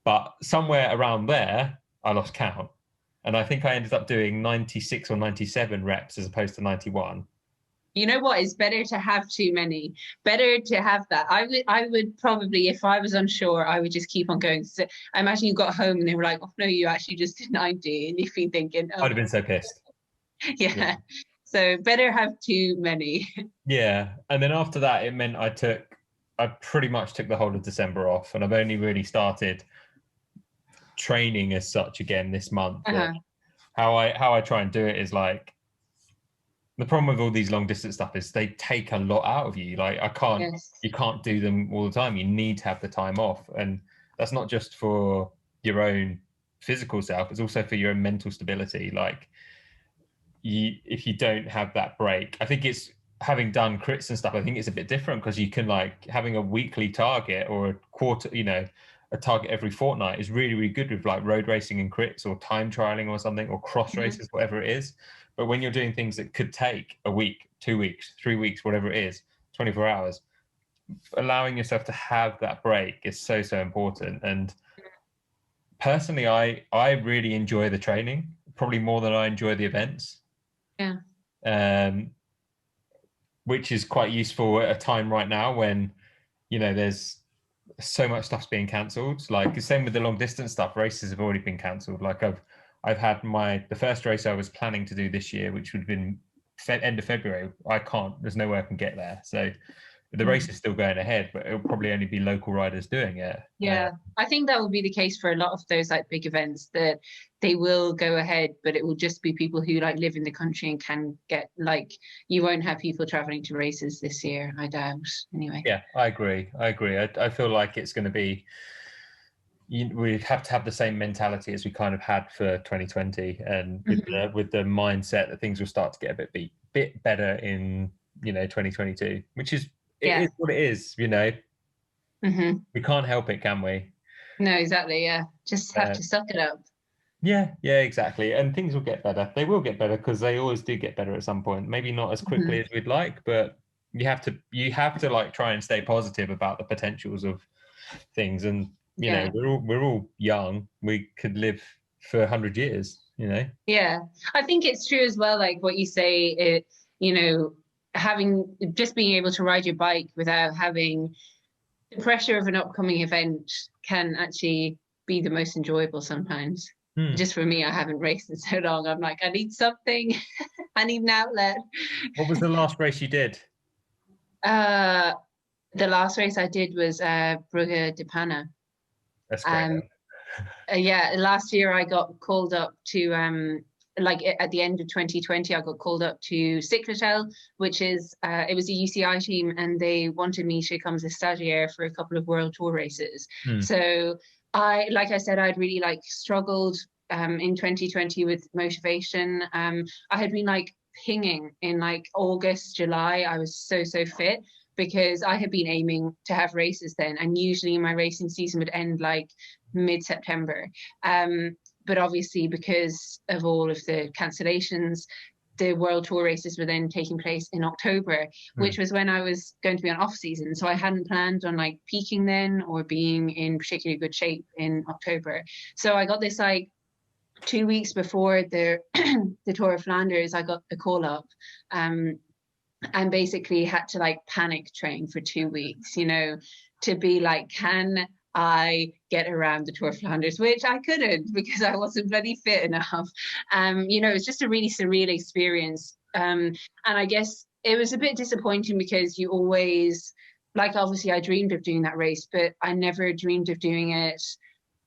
But somewhere around there, I lost count. And I think I ended up doing 96 or 97 reps as opposed to 91. You know what? It's better to have too many. Better to have that. I would probably, if I was unsure, I would just keep on going. So I imagine you got home and they were like, "Oh no, you actually just did 90," and you'd be thinking, "Oh." I'd have been so pissed. Yeah. So better have too many. Yeah. And then after that, it meant I pretty much took the whole of December off, and I've only really started training as such again this month. How I try and do it is like, the problem with all these long distance stuff is they take a lot out of you. Like you can't do them all the time. You need to have the time off. And that's not just for your own physical self, it's also for your own mental stability. Like if you don't have that break, I think it's, having done crits and stuff, I think it's a bit different, because you can, like, having a weekly target or a quarter, a target every fortnight is really, really good with like road racing and crits or time trialing or something, or cross races, whatever it is. But when you're doing things that could take a week, 2 weeks, 3 weeks, whatever it is, 24 hours, allowing yourself to have that break is so, so important. And personally, I really enjoy the training, probably more than I enjoy the events. Which is quite useful at a time right now when, there's so much stuff's being cancelled. Like the same with the long distance stuff, races have already been cancelled. Like I've had the first race I was planning to do this year, which would have been end of February. There's no way I can get there. So the race is still going ahead, but it'll probably only be local riders doing it. I think that will be the case for a lot of those like big events, that they will go ahead, but it will just be people who like live in the country and can get, like, you won't have people traveling to races this year, I doubt, anyway. Yeah, I agree. I feel like it's going to be, we have to have the same mentality as we kind of had for 2020, and with the mindset that things will start to get a bit better in 2022, which is is what it is. We can't help it, can we? No, exactly. Yeah, just have to suck it up. Yeah, exactly. And things will get better. They will get better, because they always do get better at some point. Maybe not as quickly as we'd like, but you have to like try and stay positive about the potentials of things. And we're all young. We could live for 100 years. Yeah, I think it's true as well. Like what you say, being able to ride your bike without having the pressure of an upcoming event can actually be the most enjoyable sometimes. Just for me, I haven't raced in so long. I'm like, I need something. I need an outlet. What was the last race you did? The last race I did was Brugge de Panne. That's great. Last year I got called up to like at the end of 2020, I got called up to Cyclotel, which is it was a UCI team, and they wanted me to come as a stagiaire for a couple of World Tour races. So like I said, I'd really like struggled in 2020 with motivation. I had been like pinging in like August, July. I was so fit because I had been aiming to have races then, and usually my racing season would end like mid-September. But obviously, because of all of the cancellations, the World Tour races were then taking place in October, which was when I was going to be on off season. So I hadn't planned on like peaking then or being in particularly good shape in October. So I got this like 2 weeks before the the Tour of Flanders, I got a call up, and basically had to like panic train for 2 weeks, you know, to be like, can I get around the Tour of Flanders, which I couldn't because I wasn't bloody fit enough. You know, it was just a really surreal experience. And I guess it was a bit disappointing because you always, like, obviously I dreamed of doing that race, but I never dreamed of doing it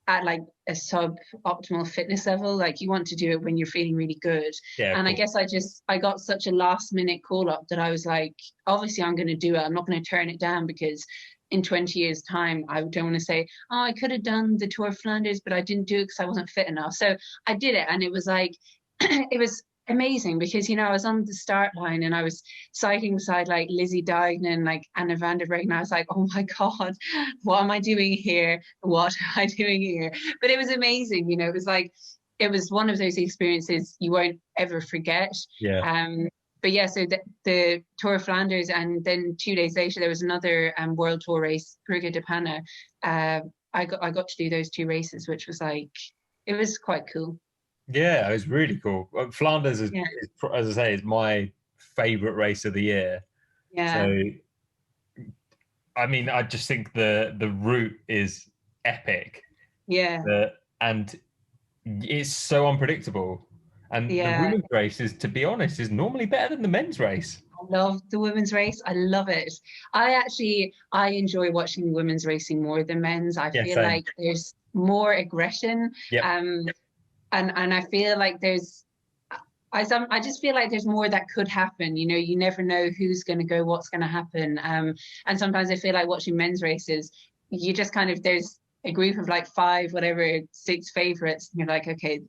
at like a sub-optimal fitness level. Like, you want to do it when you're feeling really good. Yeah, and cool. I guess I got such a last minute call up that I was like, obviously I'm going to do it. I'm not going to turn it down, because in 20 years time, I don't want to say, oh, I could have done the Tour of Flanders, but I didn't do it because I wasn't fit enough. So I did it, and it was like, it was amazing because, you know, I was on the start line and I was cycling beside like Lizzie Deignan, like Anna van der Breggen. I was like, oh my God, what am I doing here? What am I doing here? But it was amazing. You know, it was like, it was one of those experiences you won't ever forget. Yeah. But yeah, so the Tour of Flanders, and then 2 days later there was another World Tour race, Brugge de Panne. I got to do those 2 races, which was like, it was quite cool. Yeah, it was really cool. Flanders is, as I say, is my favorite race of the year. Yeah. So, I mean, I just think the route is epic. Yeah. And it's so unpredictable. And the women's race is, to be honest, is normally better than the men's race. I love the women's race. I love it. I enjoy watching women's racing more than men's. I feel same. like there's more aggression. Yep. And I feel like I just feel like there's more that could happen. You know, you never know who's going to go, what's going to happen. And sometimes I feel like watching men's races, you just kind of, there's a group of like 5, whatever, 6 favorites. And you're like, okay,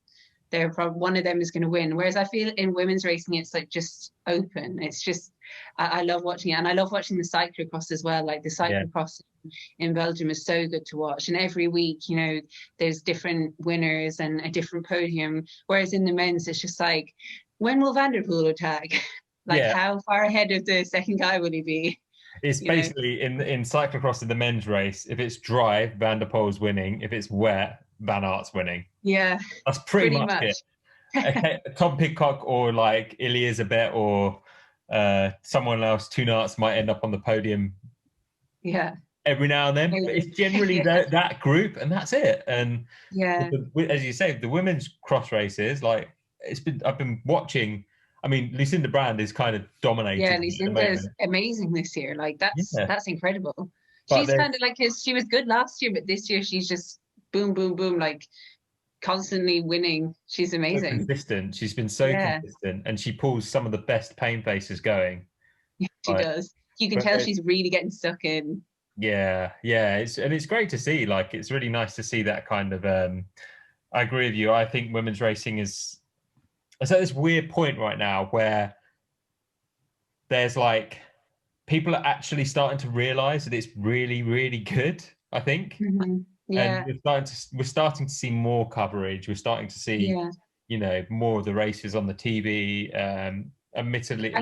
they're probably, one of them is going to win. Whereas I feel in women's racing, it's like just open. It's just, I love watching it. And I love watching the cyclocross as well. Like the cyclocross in Belgium is so good to watch. And every week, you know, there's different winners and a different podium. Whereas in the men's, it's just like, when will Van der Poel attack? Like, how far ahead of the second guy will he be? It's basically in cyclocross in the men's race, if it's dry, Van der Poel's winning. If it's wet, Van Aert's winning. Yeah. That's pretty much it. Okay, Tom Pidcock or like Elizabeth or someone else, two Arts might end up on the podium. Yeah. Every now and then, but it's generally that group, and that's it. And as you say, the women's cross races, like I've been watching. I mean, Lucinda Brand is kind of dominating. Yeah, Lucinda's amazing this year. Like that's incredible. But she's kind of like, she was good last year, but this year she's just boom, boom, boom, like constantly winning. She's amazing. So consistent. She's been so consistent, and she pulls some of the best pain faces going. Yeah, she does. You can tell she's really getting stuck in. Yeah. It's great to see. Like, it's really nice to see that kind of. I agree with you. I think women's racing is. It's at this weird point right now where there's like people are actually starting to realize that it's really, really good. I think. Mm-hmm. Yeah. And we're starting to see more coverage. We're starting to see, you know, more of the races on the TV. Admittedly,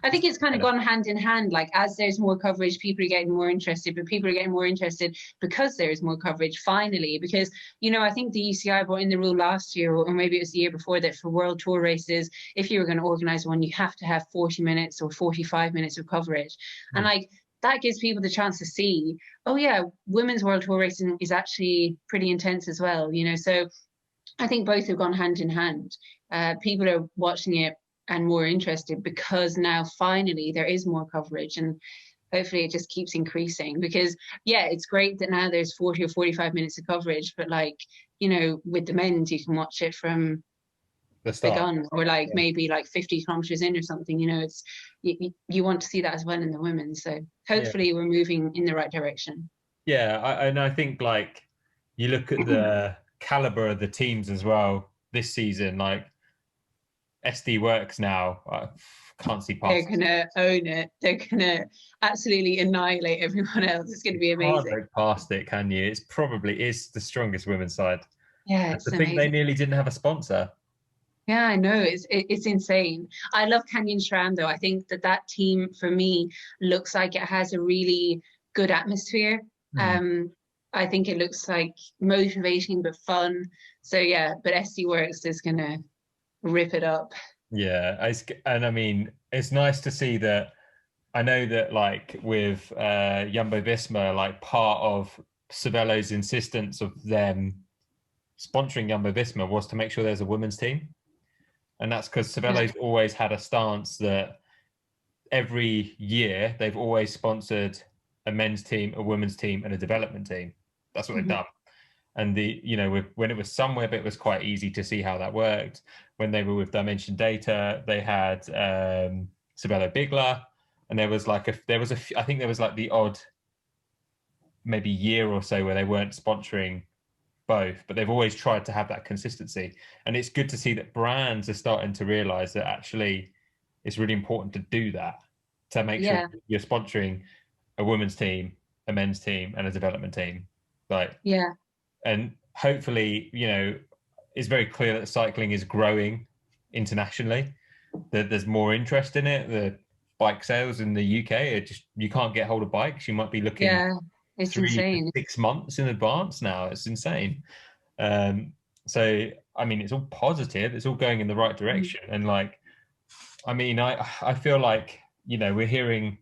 I think it's kind of gone hand in hand. Like, as there's more coverage, people are getting more interested, but people are getting more interested because there is more coverage finally. Because, you know, I think the UCI brought in the rule last year, or maybe it was the year before, that for World Tour races, if you were going to organize one, you have to have 40 minutes or 45 minutes of coverage. And like, that gives people the chance to see, oh yeah, women's World Tour racing is actually pretty intense as well, you know. So I think both have gone hand in hand. People are watching it and more interested because now finally there is more coverage, and hopefully it just keeps increasing. Because it's great that now there's 40 or 45 minutes of coverage, but like, you know, with the men's, you can watch it from the start. begun, or like maybe like 50 kilometers in or something. You know, it's you want to see that as well in the women. So hopefully we're moving in the right direction. Yeah, and I think like you look at the caliber of the teams as well this season. Like SD Works now, I can't see past. They're gonna own it. They're gonna absolutely annihilate everyone else. It's gonna be amazing. Can't look past it, can you? It's probably is the strongest women's side. Yeah, And it's to think amazing. they nearly didn't have a sponsor. Yeah, I know. It's insane. I love Canyon Strand though. I think that team for me looks like it has a really good atmosphere. I think it looks like motivating but fun. So yeah, but SD Works is gonna rip it up. Yeah, and I mean, it's nice to see that. I know that like with Jumbo Visma, like part of Cervélo's insistence of them sponsoring Jumbo Visma was to make sure there's a women's team. And that's because Cervélo's always had a stance that every year they've always sponsored a men's team, a women's team, and a development team. That's what they've done. And when it was somewhere, but it was quite easy to see how that worked. When they were with Dimension Data, they had Cervélo Bigla, and there was like I think there was like the odd maybe year or so where they weren't sponsoring both, but they've always tried to have that consistency. And it's good to see that brands are starting to realize that actually it's really important to do that, to make sure you're sponsoring a women's team, a men's team, and a development team. And hopefully, it's very clear that cycling is growing internationally, that there's more interest in it. The bike sales in the UK are just, you can't get hold of bikes. You might be looking it's 3 insane. to 6 months in advance now. It's insane. So, I mean, it's all positive. It's all going in the right direction. And like, I mean, I feel like, we're hearing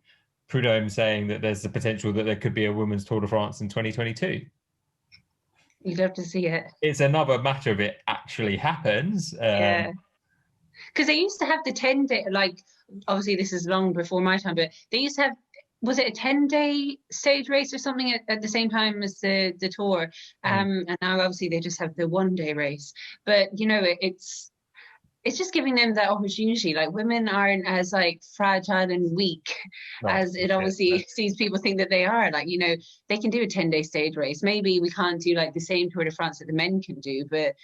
Prudhomme saying that there's the potential that there could be a women's Tour de France in 2022. You'd love to see it. It's another matter of it actually happens. Because they used to have the 10-day, like, obviously this is long before my time, but they used to have, was it a 10-day stage race or something at the same time as the Tour? And now obviously they just have the 1-day race. But, it's just giving them that opportunity. Like, women aren't as like fragile and weak as it obviously seems people think that they are. Like, they can do a 10-day stage race. Maybe we can't do like the same Tour de France that the men can do, but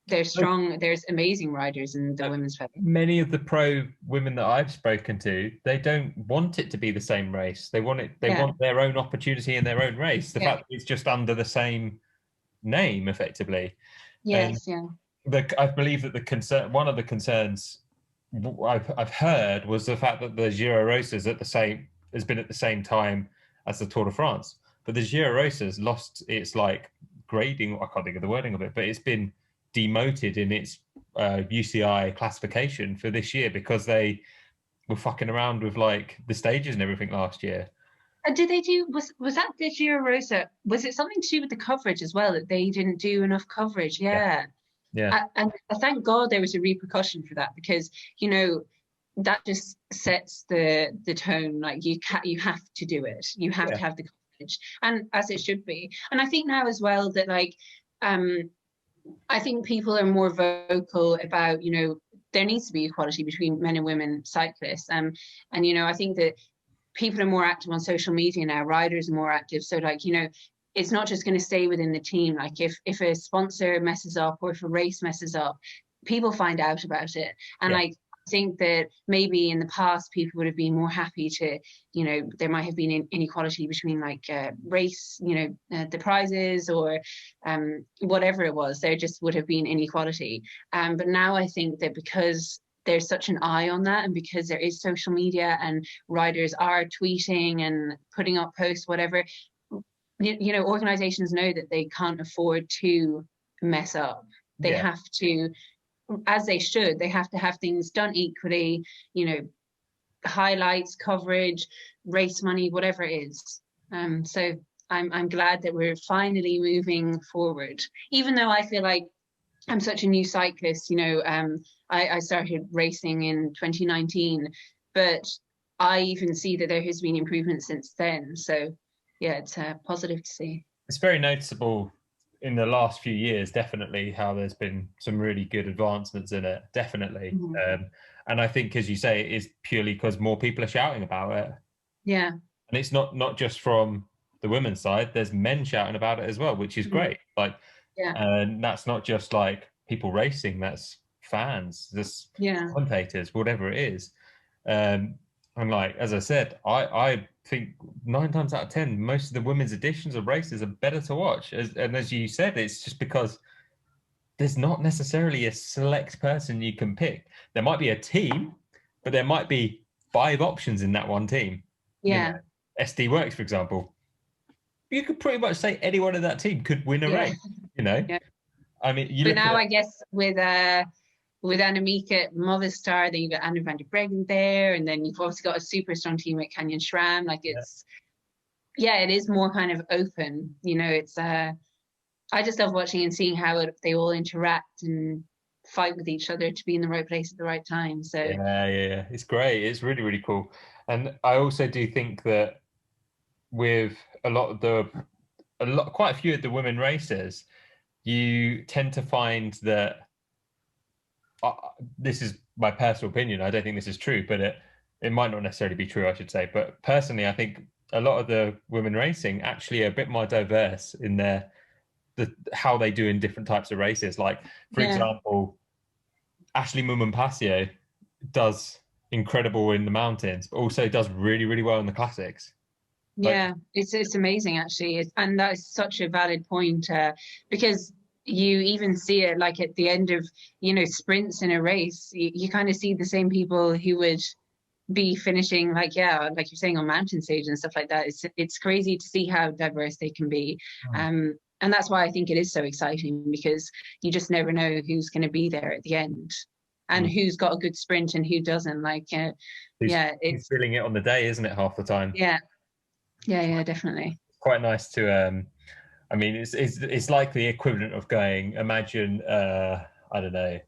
they're strong. There's amazing riders in the women's feather. Many of the pro women that I've spoken to, they don't want it to be the same race. They want it. They want their own opportunity in their own race. The fact that it's just under the same name, effectively. Yes, I believe that one of the concerns I've heard was the fact that the Giro Rosa's has been at the same time as the Tour de France, but the Giro Rosa's lost its like grading. I can't think of the wording of it, but it's been demoted in its UCI classification for this year because they were fucking around with like the stages and everything last year. And did they do, was that the Giro Rosa? Was it something to do with the coverage as well, that they didn't do enough coverage? Yeah. And thank God there was a repercussion for that, because that just sets the tone. Like, you have to do it. You have to have the coverage, and as it should be. And I think now as well that like I think people are more vocal about there needs to be equality between men and women cyclists. And I think that people are more active on social media now. Riders are more active. So like it's not just going to stay within the team. Like if a sponsor messes up or if a race messes up, people find out about it. And like, I think that maybe in the past people would have been more happy to, there might have been inequality between like race, the prizes or whatever it was. There just would have been inequality. But now I think that because there's such an eye on that, and because there is social media and riders are tweeting and putting up posts, whatever, organizations know that they can't afford to mess up. They have to, as they should, they have to have things done equally, highlights, coverage, race money, whatever it is. So I'm glad that we're finally moving forward, even though I feel like I'm such a new cyclist. I started racing in 2019, but I even see that there has been improvement since then. So yeah, it's positive to see. It's very noticeable in the last few years, definitely how there's been some really good advancements in it, definitely. And I think, as you say, it is purely because more people are shouting about it. Yeah. And it's not just from the women's side, there's men shouting about it as well, which is great. Like, yeah, and that's not just like people racing, that's fans, there's commentators, whatever it is. And like, as I said, I think 9 times out of 10, most of the women's editions of races are better to watch. And as you said, it's just because there's not necessarily a select person you can pick. There might be a team, but there might be 5 options in that one team. Yeah. You know, SD Works, for example. You could pretty much say anyone in that team could win a race, you know? Yeah. I mean, you but look now at I guess with Annemieke at Movistar, then you've got Anna van der Breggen there, and then you've also got a super strong team at Canyon Schram. Like it's it is more kind of open, you know. It's I just love watching and seeing how they all interact and fight with each other to be in the right place at the right time. So yeah, it's great. It's really, really cool. And I also do think that with quite a few of the women racers, you tend to find that this is my personal opinion. I don't think this is true, but it might not necessarily be true, I should say. But personally, I think a lot of the women racing actually are a bit more diverse in how they do in different types of races. Like, for example, Ashley Mumman-Pasio does incredible in the mountains, but also does really, really well in the classics. Yeah, it's amazing actually, and that is such a valid point because you even see it like at the end of sprints in a race, you kind of see the same people who would be finishing like you're saying on mountain stage and stuff like that. It's crazy to see how diverse they can be, and that's why I think it is so exciting, because you just never know who's going to be there at the end and who's got a good sprint and who doesn't. Like it's feeling it on the day, isn't it, half the time? Yeah, definitely. Quite nice to I mean, it's like the equivalent of going, imagine I don't know,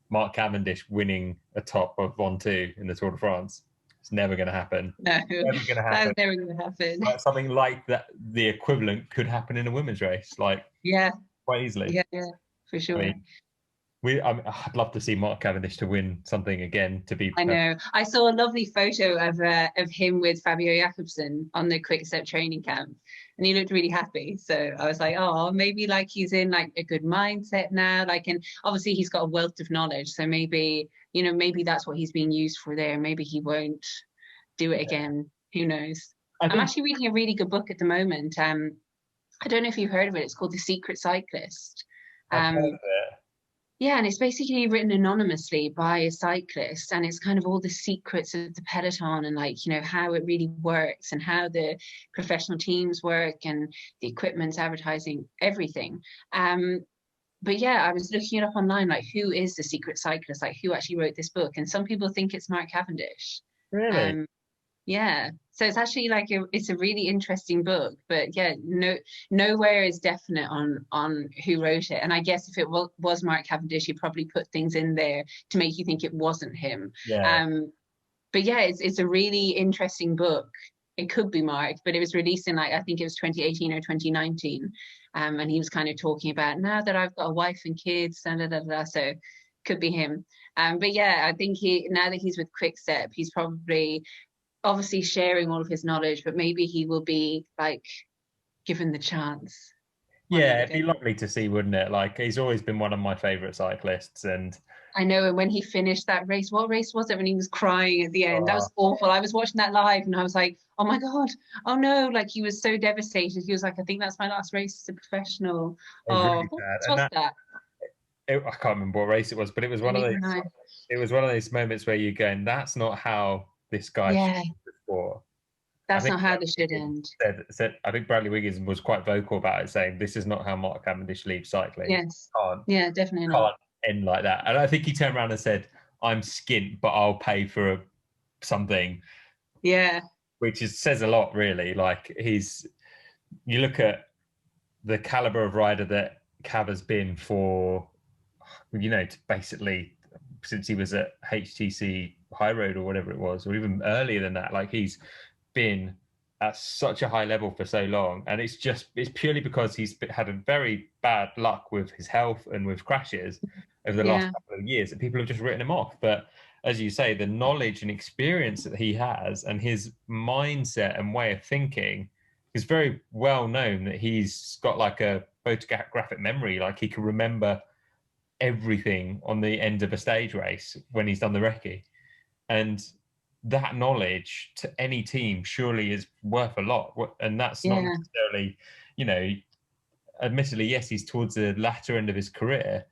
Mark Cavendish winning a top of 1-2 in the Tour de France. It's never going to happen. No, never going to happen. That's never going to happen. But something like that, the equivalent could happen in a women's race, like quite easily. Yeah, for sure. I mean, I'd love to see Mark Cavendish to win something again. I know. I saw a lovely photo of him with Fabio Jakobsen on the Quick Step training camp, and he looked really happy. So I was like, oh, maybe like he's in like a good mindset now. Like, and obviously he's got a wealth of knowledge, so maybe maybe that's what he's being used for there. Maybe he won't do it again. Who knows? I'm actually reading a really good book at the moment. I don't know if you've heard of it. It's called The Secret Cyclist. I've heard of it. Yeah, and it's basically written anonymously by a cyclist, and it's kind of all the secrets of the peloton and how it really works and how the professional teams work and the equipment, advertising, everything. But yeah, I was looking it up online, like who is the secret cyclist, like who actually wrote this book, and some people think it's Mark Cavendish. Really? Yeah, so it's actually like it's a really interesting book, but yeah, nowhere is definite on who wrote it. And I guess if it was Mark Cavendish, he probably put things in there to make you think it wasn't him. But yeah, it's a really interesting book. It could be Mark, but it was released in I think it was 2018 or 2019, and he was kind of talking about, now that I've got a wife and kids, so could be him. But yeah, I think now that he's with Quickstep, he's probably obviously sharing all of his knowledge, but maybe he will be like given the chance. Yeah, it'd be lovely to see, wouldn't it? Like, he's always been one of my favorite cyclists, and I know. And when he finished that race, what race was it when he was crying at the end? That was awful. I was watching that live and I was like, oh my God, oh no. Like, he was so devastated. He was like, I think that's my last race as a professional. Really what's that? I can't remember what race it was, but it was one of those. It was one of those moments where you're going, that's not how this guy should before. That's not how this should end. I think Bradley Wiggins was quite vocal about it, saying this is not how Mark Cavendish leaves cycling. Yes. Definitely not. Can't end like that. And I think he turned around and said, I'm skint, but I'll pay for something. Yeah. Which says a lot, really. Like, you look at the caliber of rider that Cav has been for, basically since he was at HTC High Road or whatever it was, or even earlier than that. Like, he's been at such a high level for so long, and it's purely because he's had a very bad luck with his health and with crashes over the last Yeah. couple of years that people have just written him off. But as you say, the knowledge and experience that he has and his mindset and way of thinking is very well known, that he's got like a photographic memory, like he can remember everything on the end of a stage race when he's done the recce. And that knowledge to any team surely is worth a lot. And that's not Yeah. necessarily, you know, admittedly, yes, he's towards the latter end of his career,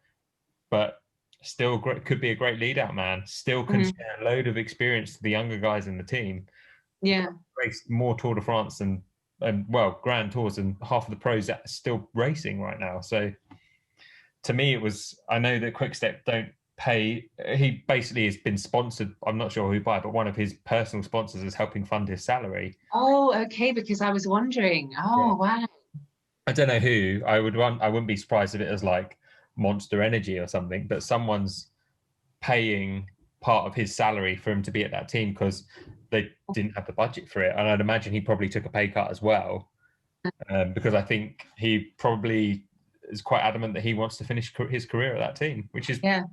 but still could be a great lead out man, still can share a load of experience to the younger guys in the team. Yeah. Raced more Tour de France and well, Grand Tours and half of the pros that are still racing right now. So to me, it was, I know that Quickstep don't pay. He basically has been sponsored. I'm not sure who by, but one of his personal sponsors is helping fund his salary. Oh, okay. Because I was wondering. Yeah. Oh, wow. I don't know who. I wouldn't be surprised if it was like Monster Energy or something, but someone's paying part of his salary for him to be at that team because they didn't have the budget for it. And I'd imagine he probably took a pay cut as well, because I think he probably is quite adamant that he wants to finish his career at that team, which is, Yeah.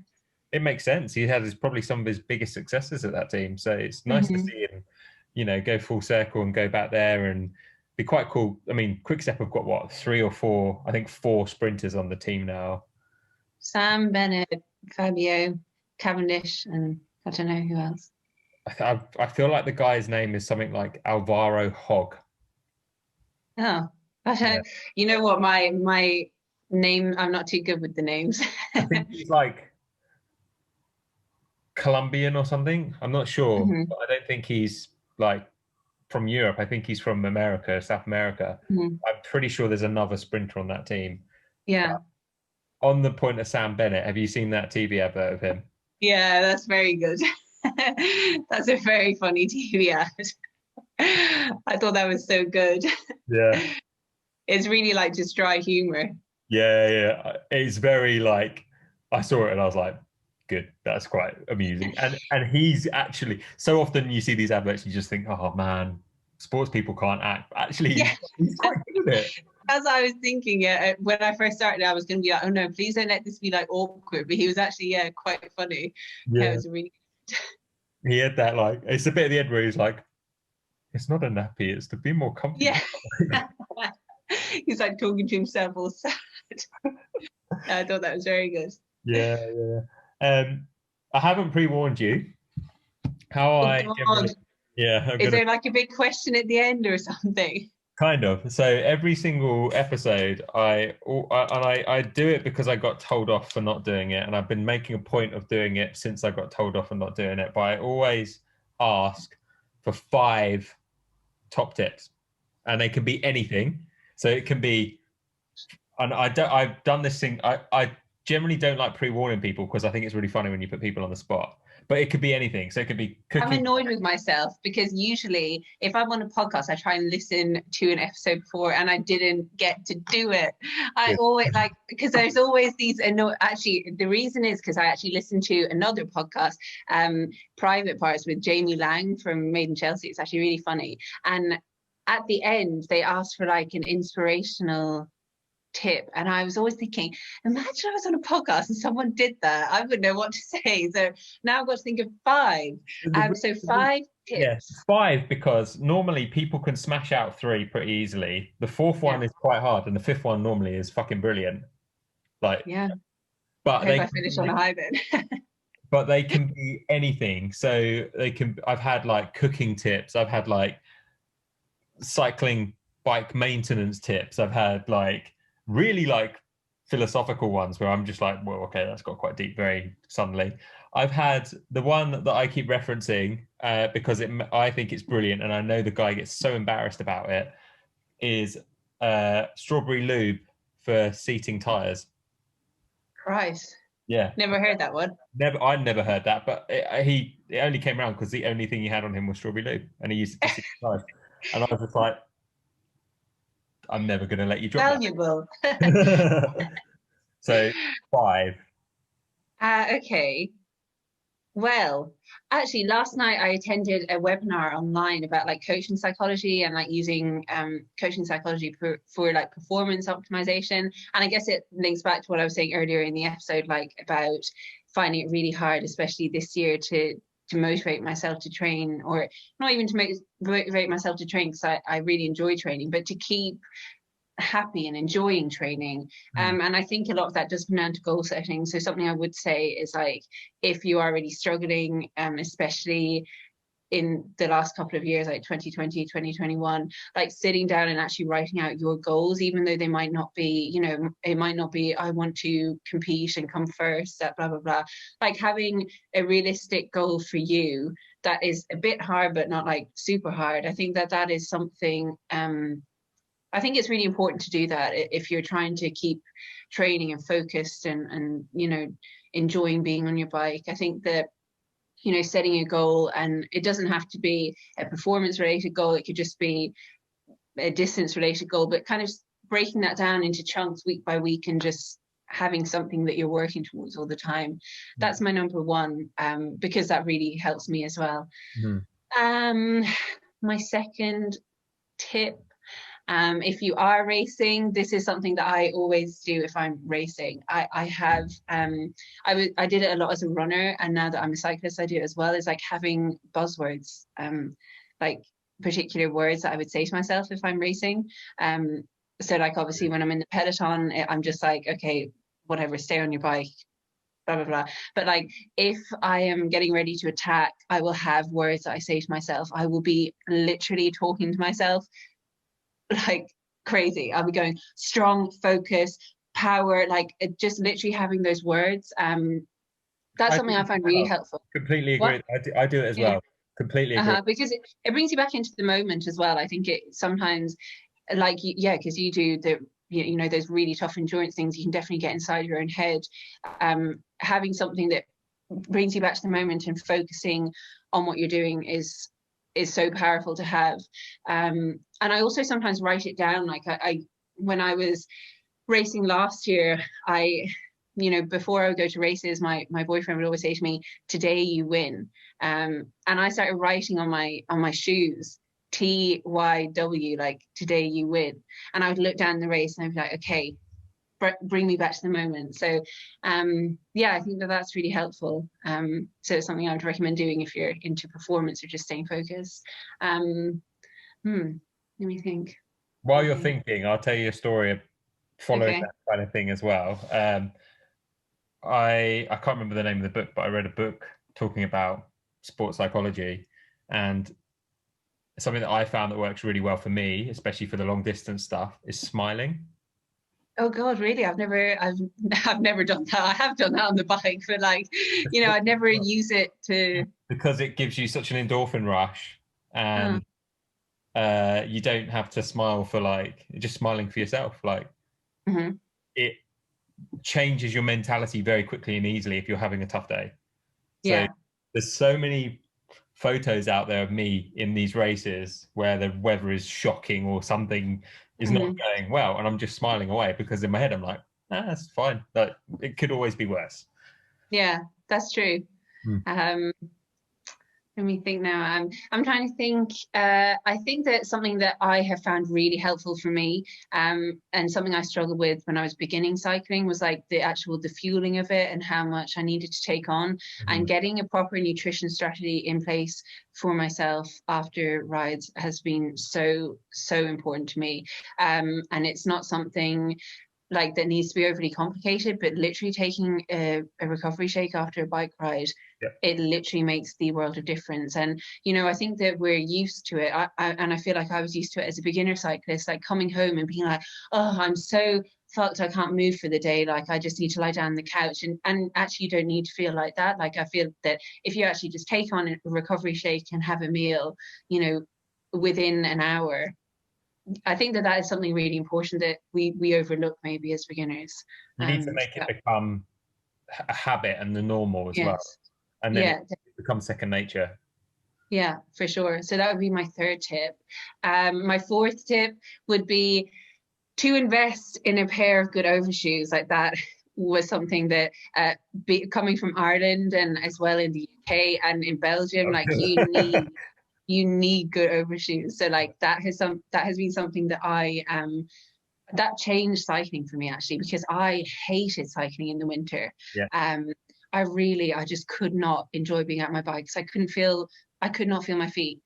it makes sense. He has probably some of his biggest successes at that team. So it's nice to see him, you know, go full circle and go back there and be quite cool. I mean, Quickstep have got what, 3 or 4, I think 4 sprinters on the team now. Sam Bennett, Fabio, Cavendish, and I don't know who else. I feel like the guy's name is something like Alvaro Hogg. Oh, I don't, you know what? My name, I'm not too good with the names. I think he's like Colombian or something. I'm not sure, but I don't think he's like from Europe. I think he's from America, South America. I'm pretty sure there's another sprinter on that team. Yeah. On the point of Sam Bennett, have you seen that TV advert of him? Yeah, that's very good. That's a very funny TV ad. I thought that was so good. Yeah. It's really like just dry humor. Yeah. It's very like, I saw it and I was like, good, that's quite amusing. And he's actually, so often you see these adverts, you just think, oh man, sports people can't act. Actually, Yeah. he's quite good at it. As I was thinking, when I first started, I was going to be like, oh no, please don't let this be like awkward. But he was actually, quite funny. Yeah. It was really. He had that like, it's a bit at the end where he's like, it's not a nappy, it's to be more comfortable. Yeah. He's like talking to himself all sad. I thought that was very good. Yeah. I haven't pre-warned you. Is there like a big question at the end or something? Kind of. So every single episode, I do it because I got told off for not doing it, and I've been making a point of doing it since I got told off for not doing it. But I always ask for 5 top tips, and they can be anything. So it can be, and I've done this thing. I generally don't like pre-warning people because I think it's really funny when you put people on the spot. But it could be anything. So it could be cooking. I'm annoyed with myself because usually if I'm on a podcast, I try and listen to an episode before and I didn't get to do it. I always like, because there's always these, actually the reason is because I actually listened to another podcast, Private Parts with Jamie Lang from Made in Chelsea. It's actually really funny. And at the end, they asked for like an inspirational tip, and I was always thinking, imagine I was on a podcast and someone did that, I wouldn't know what to say. So now I've got to think of 5. So 5 tips. Yes, 5, because normally people can smash out 3 pretty easily. The 4th one is quite hard, and the 5th one normally is fucking brilliant. Like, but I finish on a high then. But they can be anything. So they can, I've had like cooking tips, I've had like cycling bike maintenance tips, I've had like really like philosophical ones where I'm just like, well, okay, that's got quite deep very suddenly. I've had the one that I keep referencing because I think it's brilliant, and I know the guy gets so embarrassed about it, is strawberry lube for seating tires. Christ. Yeah. Never heard that one. I'd never heard that, but it only came around because the only thing he had on him was strawberry lube, and he used it to seat tires. And I was just like, I'm never going to let you drop valuable. So 5. Okay. Well, actually, last night I attended a webinar online about like coaching psychology and like using coaching psychology for like performance optimization. And I guess it links back to what I was saying earlier in the episode, like about finding it really hard, especially this year, to motivate myself to train, or not even to motivate myself to train because I really enjoy training, but to keep happy and enjoying training. And I think a lot of that does come down to goal setting. So something I would say is like, if you are really struggling, especially in the last couple of years, like 2020, 2021, like sitting down and actually writing out your goals, even though they might not be, you know, it might not be, I want to compete and come first, that blah, blah, blah. Like having a realistic goal for you that is a bit hard, but not like super hard. I think that that is something, I think it's really important to do that if you're trying to keep training and focused and you know, enjoying being on your bike. I think that, you know, setting a goal, and it doesn't have to be a performance related goal, it could just be a distance related goal, but kind of breaking that down into chunks week by week and just having something that you're working towards all the time. That's my number one, because that really helps me as well. My second tip, if you are racing, this is something that I always do if I'm racing. I did it a lot as a runner, and now that I'm a cyclist, I do it as well. Is like having buzzwords, like particular words that I would say to myself if I'm racing. So like obviously when I'm in the peloton, I'm just like, okay, whatever, stay on your bike, blah blah blah. But like if I am getting ready to attack, I will have words that I say to myself. I will be literally talking to myself like crazy. I'll be going strong, focus, power, like just literally having those words. That's something I find really helpful. Completely agree. I do it as well. Completely agree. Because it brings you back into the moment as well. I think it sometimes, like, yeah, because you do the, you know, those really tough endurance things, you can definitely get inside your own head. Having something that brings you back to the moment and focusing on what you're doing is so powerful to have. And I also sometimes write it down. Like I when I was racing last year, you know, before I would go to races, my boyfriend would always say to me, "Today you win." And I started writing on my shoes, TYW, like today you win. And I would look down the race and I'd be like, okay, bring me back to the moment. So yeah, I think that that's really helpful. So it's something I would recommend doing if you're into performance or just staying focused. Let me think. While you're thinking, I'll tell you a story following that kind of thing as well. I can't remember the name of the book, but I read a book talking about sports psychology, and something that I found that works really well for me, especially for the long distance stuff, is smiling. Oh God, really? I've never done that. I have done that on the bike, but like, you know, I'd never use it to, because it gives you such an endorphin rush, and you don't have to smile for like just smiling for yourself. Like it changes your mentality very quickly and easily if you're having a tough day. So there's so many photos out there of me in these races where the weather is shocking or something is not going well, and I'm just smiling away because in my head I'm like, that's fine. Like it could always be worse. Yeah, that's true. Let me think now. I'm trying to think. I think that something that I have found really helpful for me, and something I struggled with when I was beginning cycling, was like the fueling of it and how much I needed to take on, and getting a proper nutrition strategy in place for myself after rides has been so important to me. And it's not something like that needs to be overly complicated, but literally taking a recovery shake after a bike ride, it literally makes the world of difference. And you know, I think that we're used to it, and I feel like I was used to it as a beginner cyclist, like coming home and being like, oh, I'm so fucked, I can't move for the day, like I just need to lie down on the couch. And actually you don't need to feel like that. Like I feel that if you actually just take on a recovery shake and have a meal, you know, within an hour, I think that is something really important that we overlook maybe as beginners. You need to make it become a habit and the normal as well, and then it becomes second nature. Yeah, for sure. So that would be my third tip. My fourth tip would be to invest in a pair of good overshoes. Like that was something that coming from Ireland and as well in the UK and in Belgium, like Okay. you need good overshoes. So like that has been something that that changed cycling for me actually, because I hated cycling in the winter. Yeah. I just could not enjoy being out my bikes. I could not feel my feet.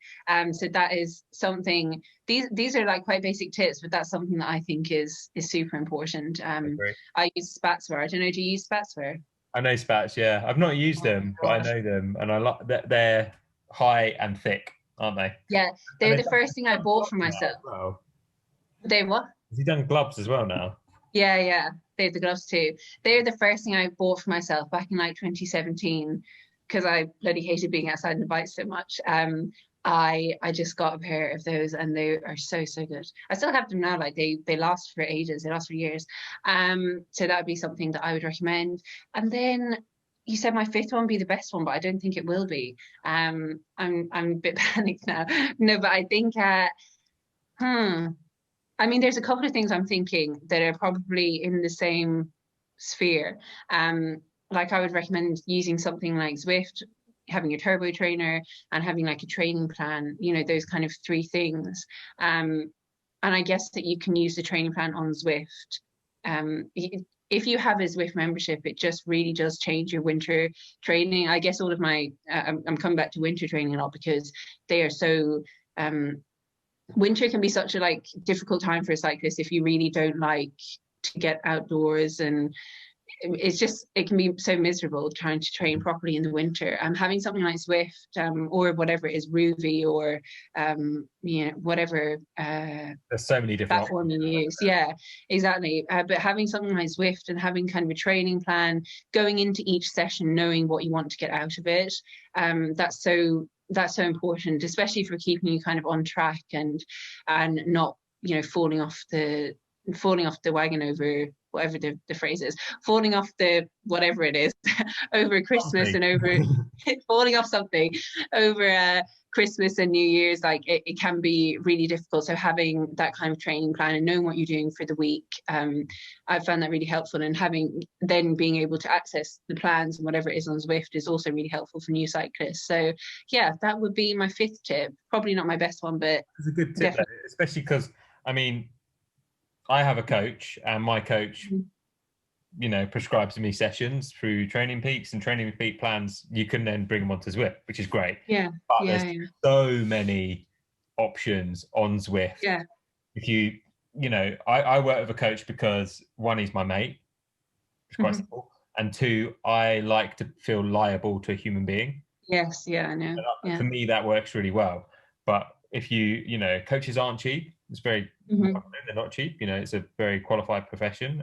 So that is something, these are like quite basic tips, but that's something that I think is super important. Agree. I use Spatswear. I don't know, do you use Spatswear? I know spats, yeah. I've not used Oh them, but my I gosh. know them, and I like that they're high and thick, aren't they? Yeah, And they're they've the first thing I done bought gloves for now as myself. well. They what? Has he done gloves as well now? Yeah, yeah. They have the gloves too. They're the first thing I bought for myself back in like 2017, because I bloody hated being outside on the bike so much. I just got a pair of those and they are so good. I still have them now, like they last for ages, they last for years. So that would be something that I would recommend. And then you said my fifth one be the best one, but I don't think it will be. I'm a bit panicked now. No, but I think hmm. I mean, there's a couple of things I'm thinking that are probably in the same sphere. Um, like I would recommend using something like Zwift, having a turbo trainer, and having like a training plan. You know, those kind of three things. And I guess that you can use the training plan on Zwift. If you have a Zwift membership, it just really does change your winter training. I guess all of my, I'm coming back to winter training a lot because they are so um, winter can be such a like difficult time for a cyclist if you really don't like to get outdoors, and it can be so miserable trying to train properly in the winter. Having something like Zwift, or whatever it is, Ruby, or whatever There's so many different platform options. you use. Yeah, exactly. But having something like Zwift and having kind of a training plan, going into each session knowing what you want to get out of it, that's so important, especially for keeping you kind of on track and not falling off the wagon over whatever the phrase is, falling off the whatever it is over Christmas Something. and over falling off something over Christmas and New Year's. Like it can be really difficult. So having that kind of training plan and knowing what you're doing for the week, I found that really helpful. And being able to access the plans and whatever it is on Zwift is also really helpful for new cyclists. So yeah, that would be my fifth tip. Probably not my best one, but It's a good tip, though, definitely. especially because, I mean, I have a coach, and my coach, prescribes me sessions through Training Peaks and Training Peak plans. You can then bring them onto Zwift, which is great. Yeah, But yeah, there's yeah, so many options on Zwift. yeah. If I work with a coach because one, he's my mate, it's quite Mhm. simple, and two, I like to feel liable to a human being. Yes, yeah, I know. For Yeah. me, that works really well. But if coaches aren't cheap. It's very, Hmm. they're not cheap. It's a very qualified profession,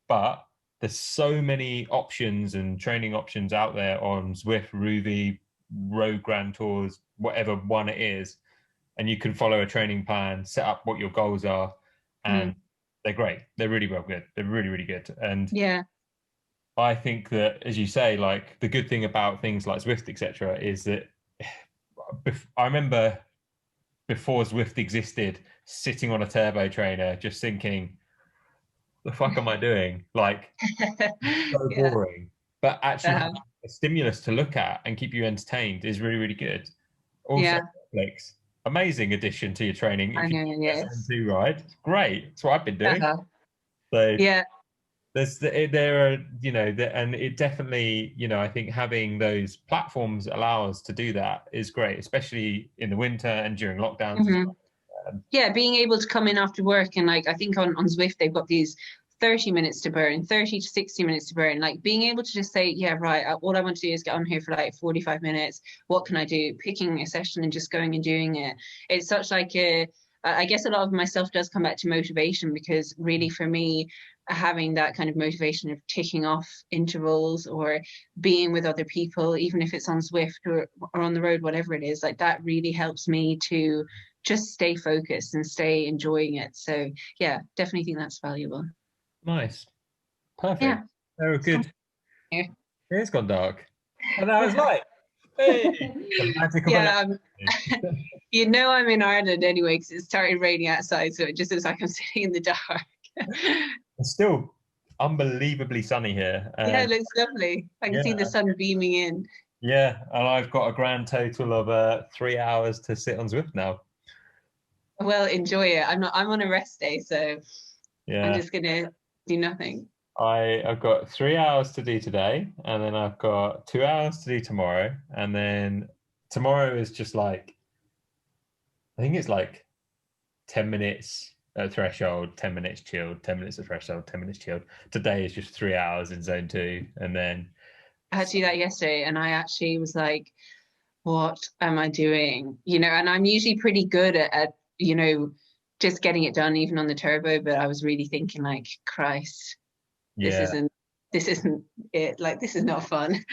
but there's so many options and training options out there on Zwift, Ruby, Road Grand Tours, whatever one it is, and you can follow a training plan, set up what your goals are, and Mm. they're great. They're really well good. They're really, really good. And Yeah. I think that, as you say, like the good thing about things like Zwift, etc., is that I remember before Zwift existed, sitting on a turbo trainer, just thinking, "The fuck am I doing?" Like, so Yeah. boring. But actually, Uh, having a stimulus to look at and keep you entertained is really, really good. Also, yeah. Netflix, amazing addition to your training. I If you know. do Yes. SN2 ride, it's great. That's what I've been doing. Uh-huh. So Yeah. there are and it definitely, I think having those platforms allow us to do that is great, especially in the winter and during lockdowns as Hmm. well. Yeah. Being able to come in after work and like I think on Zwift they've got these 30 minutes to burn, 30 to 60 minutes to burn. Like being able to just say, yeah, right, all I want to do is get on here for like 45 minutes. What can I do? Picking a session and just going and doing it. It's such like I guess a lot of my stuff does come back to motivation, because really for me, having that kind of motivation of ticking off intervals or being with other people, even if it's on Zwift or on the road, whatever it is, like that really helps me to just stay focused and stay enjoying it. So yeah, definitely think that's valuable. Nice. Yeah, Perfect. Oh, it's come good. here. It's gone dark. And now it's light. Hey, the magic of Yeah, electricity. I'm in Ireland anyway because it started raining outside, so it just looks like I'm sitting in the dark. It's still unbelievable sunny here. Yeah, And it looks lovely. I can see the yeah, sun beaming in. Yeah, and I've got a grand total of 3 hours to sit on Zwift now. Well, enjoy it. I'm on a rest day, so I'm Yeah, just gonna do nothing. I've got 3 hours to do today, and then I've got 2 hours to do tomorrow, and then tomorrow is just like I think it's like 10 minutes at threshold, 10 minutes chilled, 10 minutes at threshold, 10 minutes chilled. Today is just 3 hours in zone two, and then I had to do that yesterday, and I actually was like, what am I doing? And I'm usually pretty good at just getting it done even on the turbo, but I was really thinking like, Christ, this yeah. isn't this isn't it. Like, this is not fun.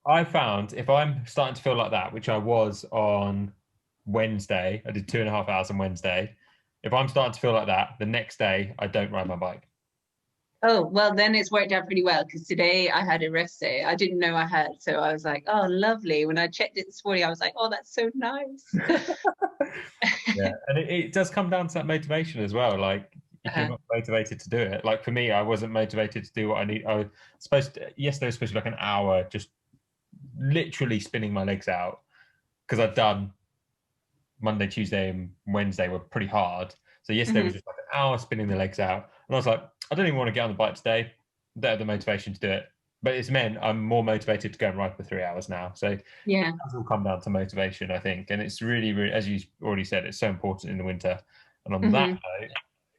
I found if I'm starting to feel like that, which I was on Wednesday, I did 2.5 hours on Wednesday. If I'm starting to feel like that, the next day I don't ride my bike. Oh, well, then it's worked out pretty well because today I had a rest day. I didn't know I had. So I was like, oh, lovely. When I checked it this morning, I was like, oh, that's so nice. Yeah, and it does come down to that motivation as well. Like if you're Uh, not motivated to do it, like for me, I wasn't motivated to do what I need. I was yesterday was supposed to be like an hour, just literally spinning my legs out because I'd done Monday, Tuesday, and Wednesday were pretty hard. So yesterday was mhm. just like an hour spinning the legs out, and I was like, I don't even want to get on the bike today. Don't have the motivation to do it. But it's meant I'm more motivated to go and ride for 3 hours now. So it Yeah. does all come down to motivation, I think. And it's really, really, as you already said, it's so important in the winter. And on that Hmm. note,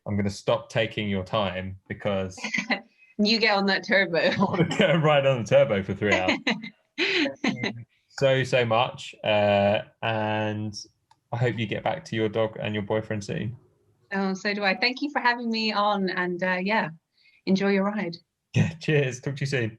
I'm going to stop taking your time because You get on that turbo. I want to go and ride on the turbo for 3 hours. Thank you so, so much. And I hope you get back to your dog and your boyfriend soon. Oh, so do I. Thank you for having me on, and yeah, enjoy your ride. Yeah, cheers. Talk to you soon.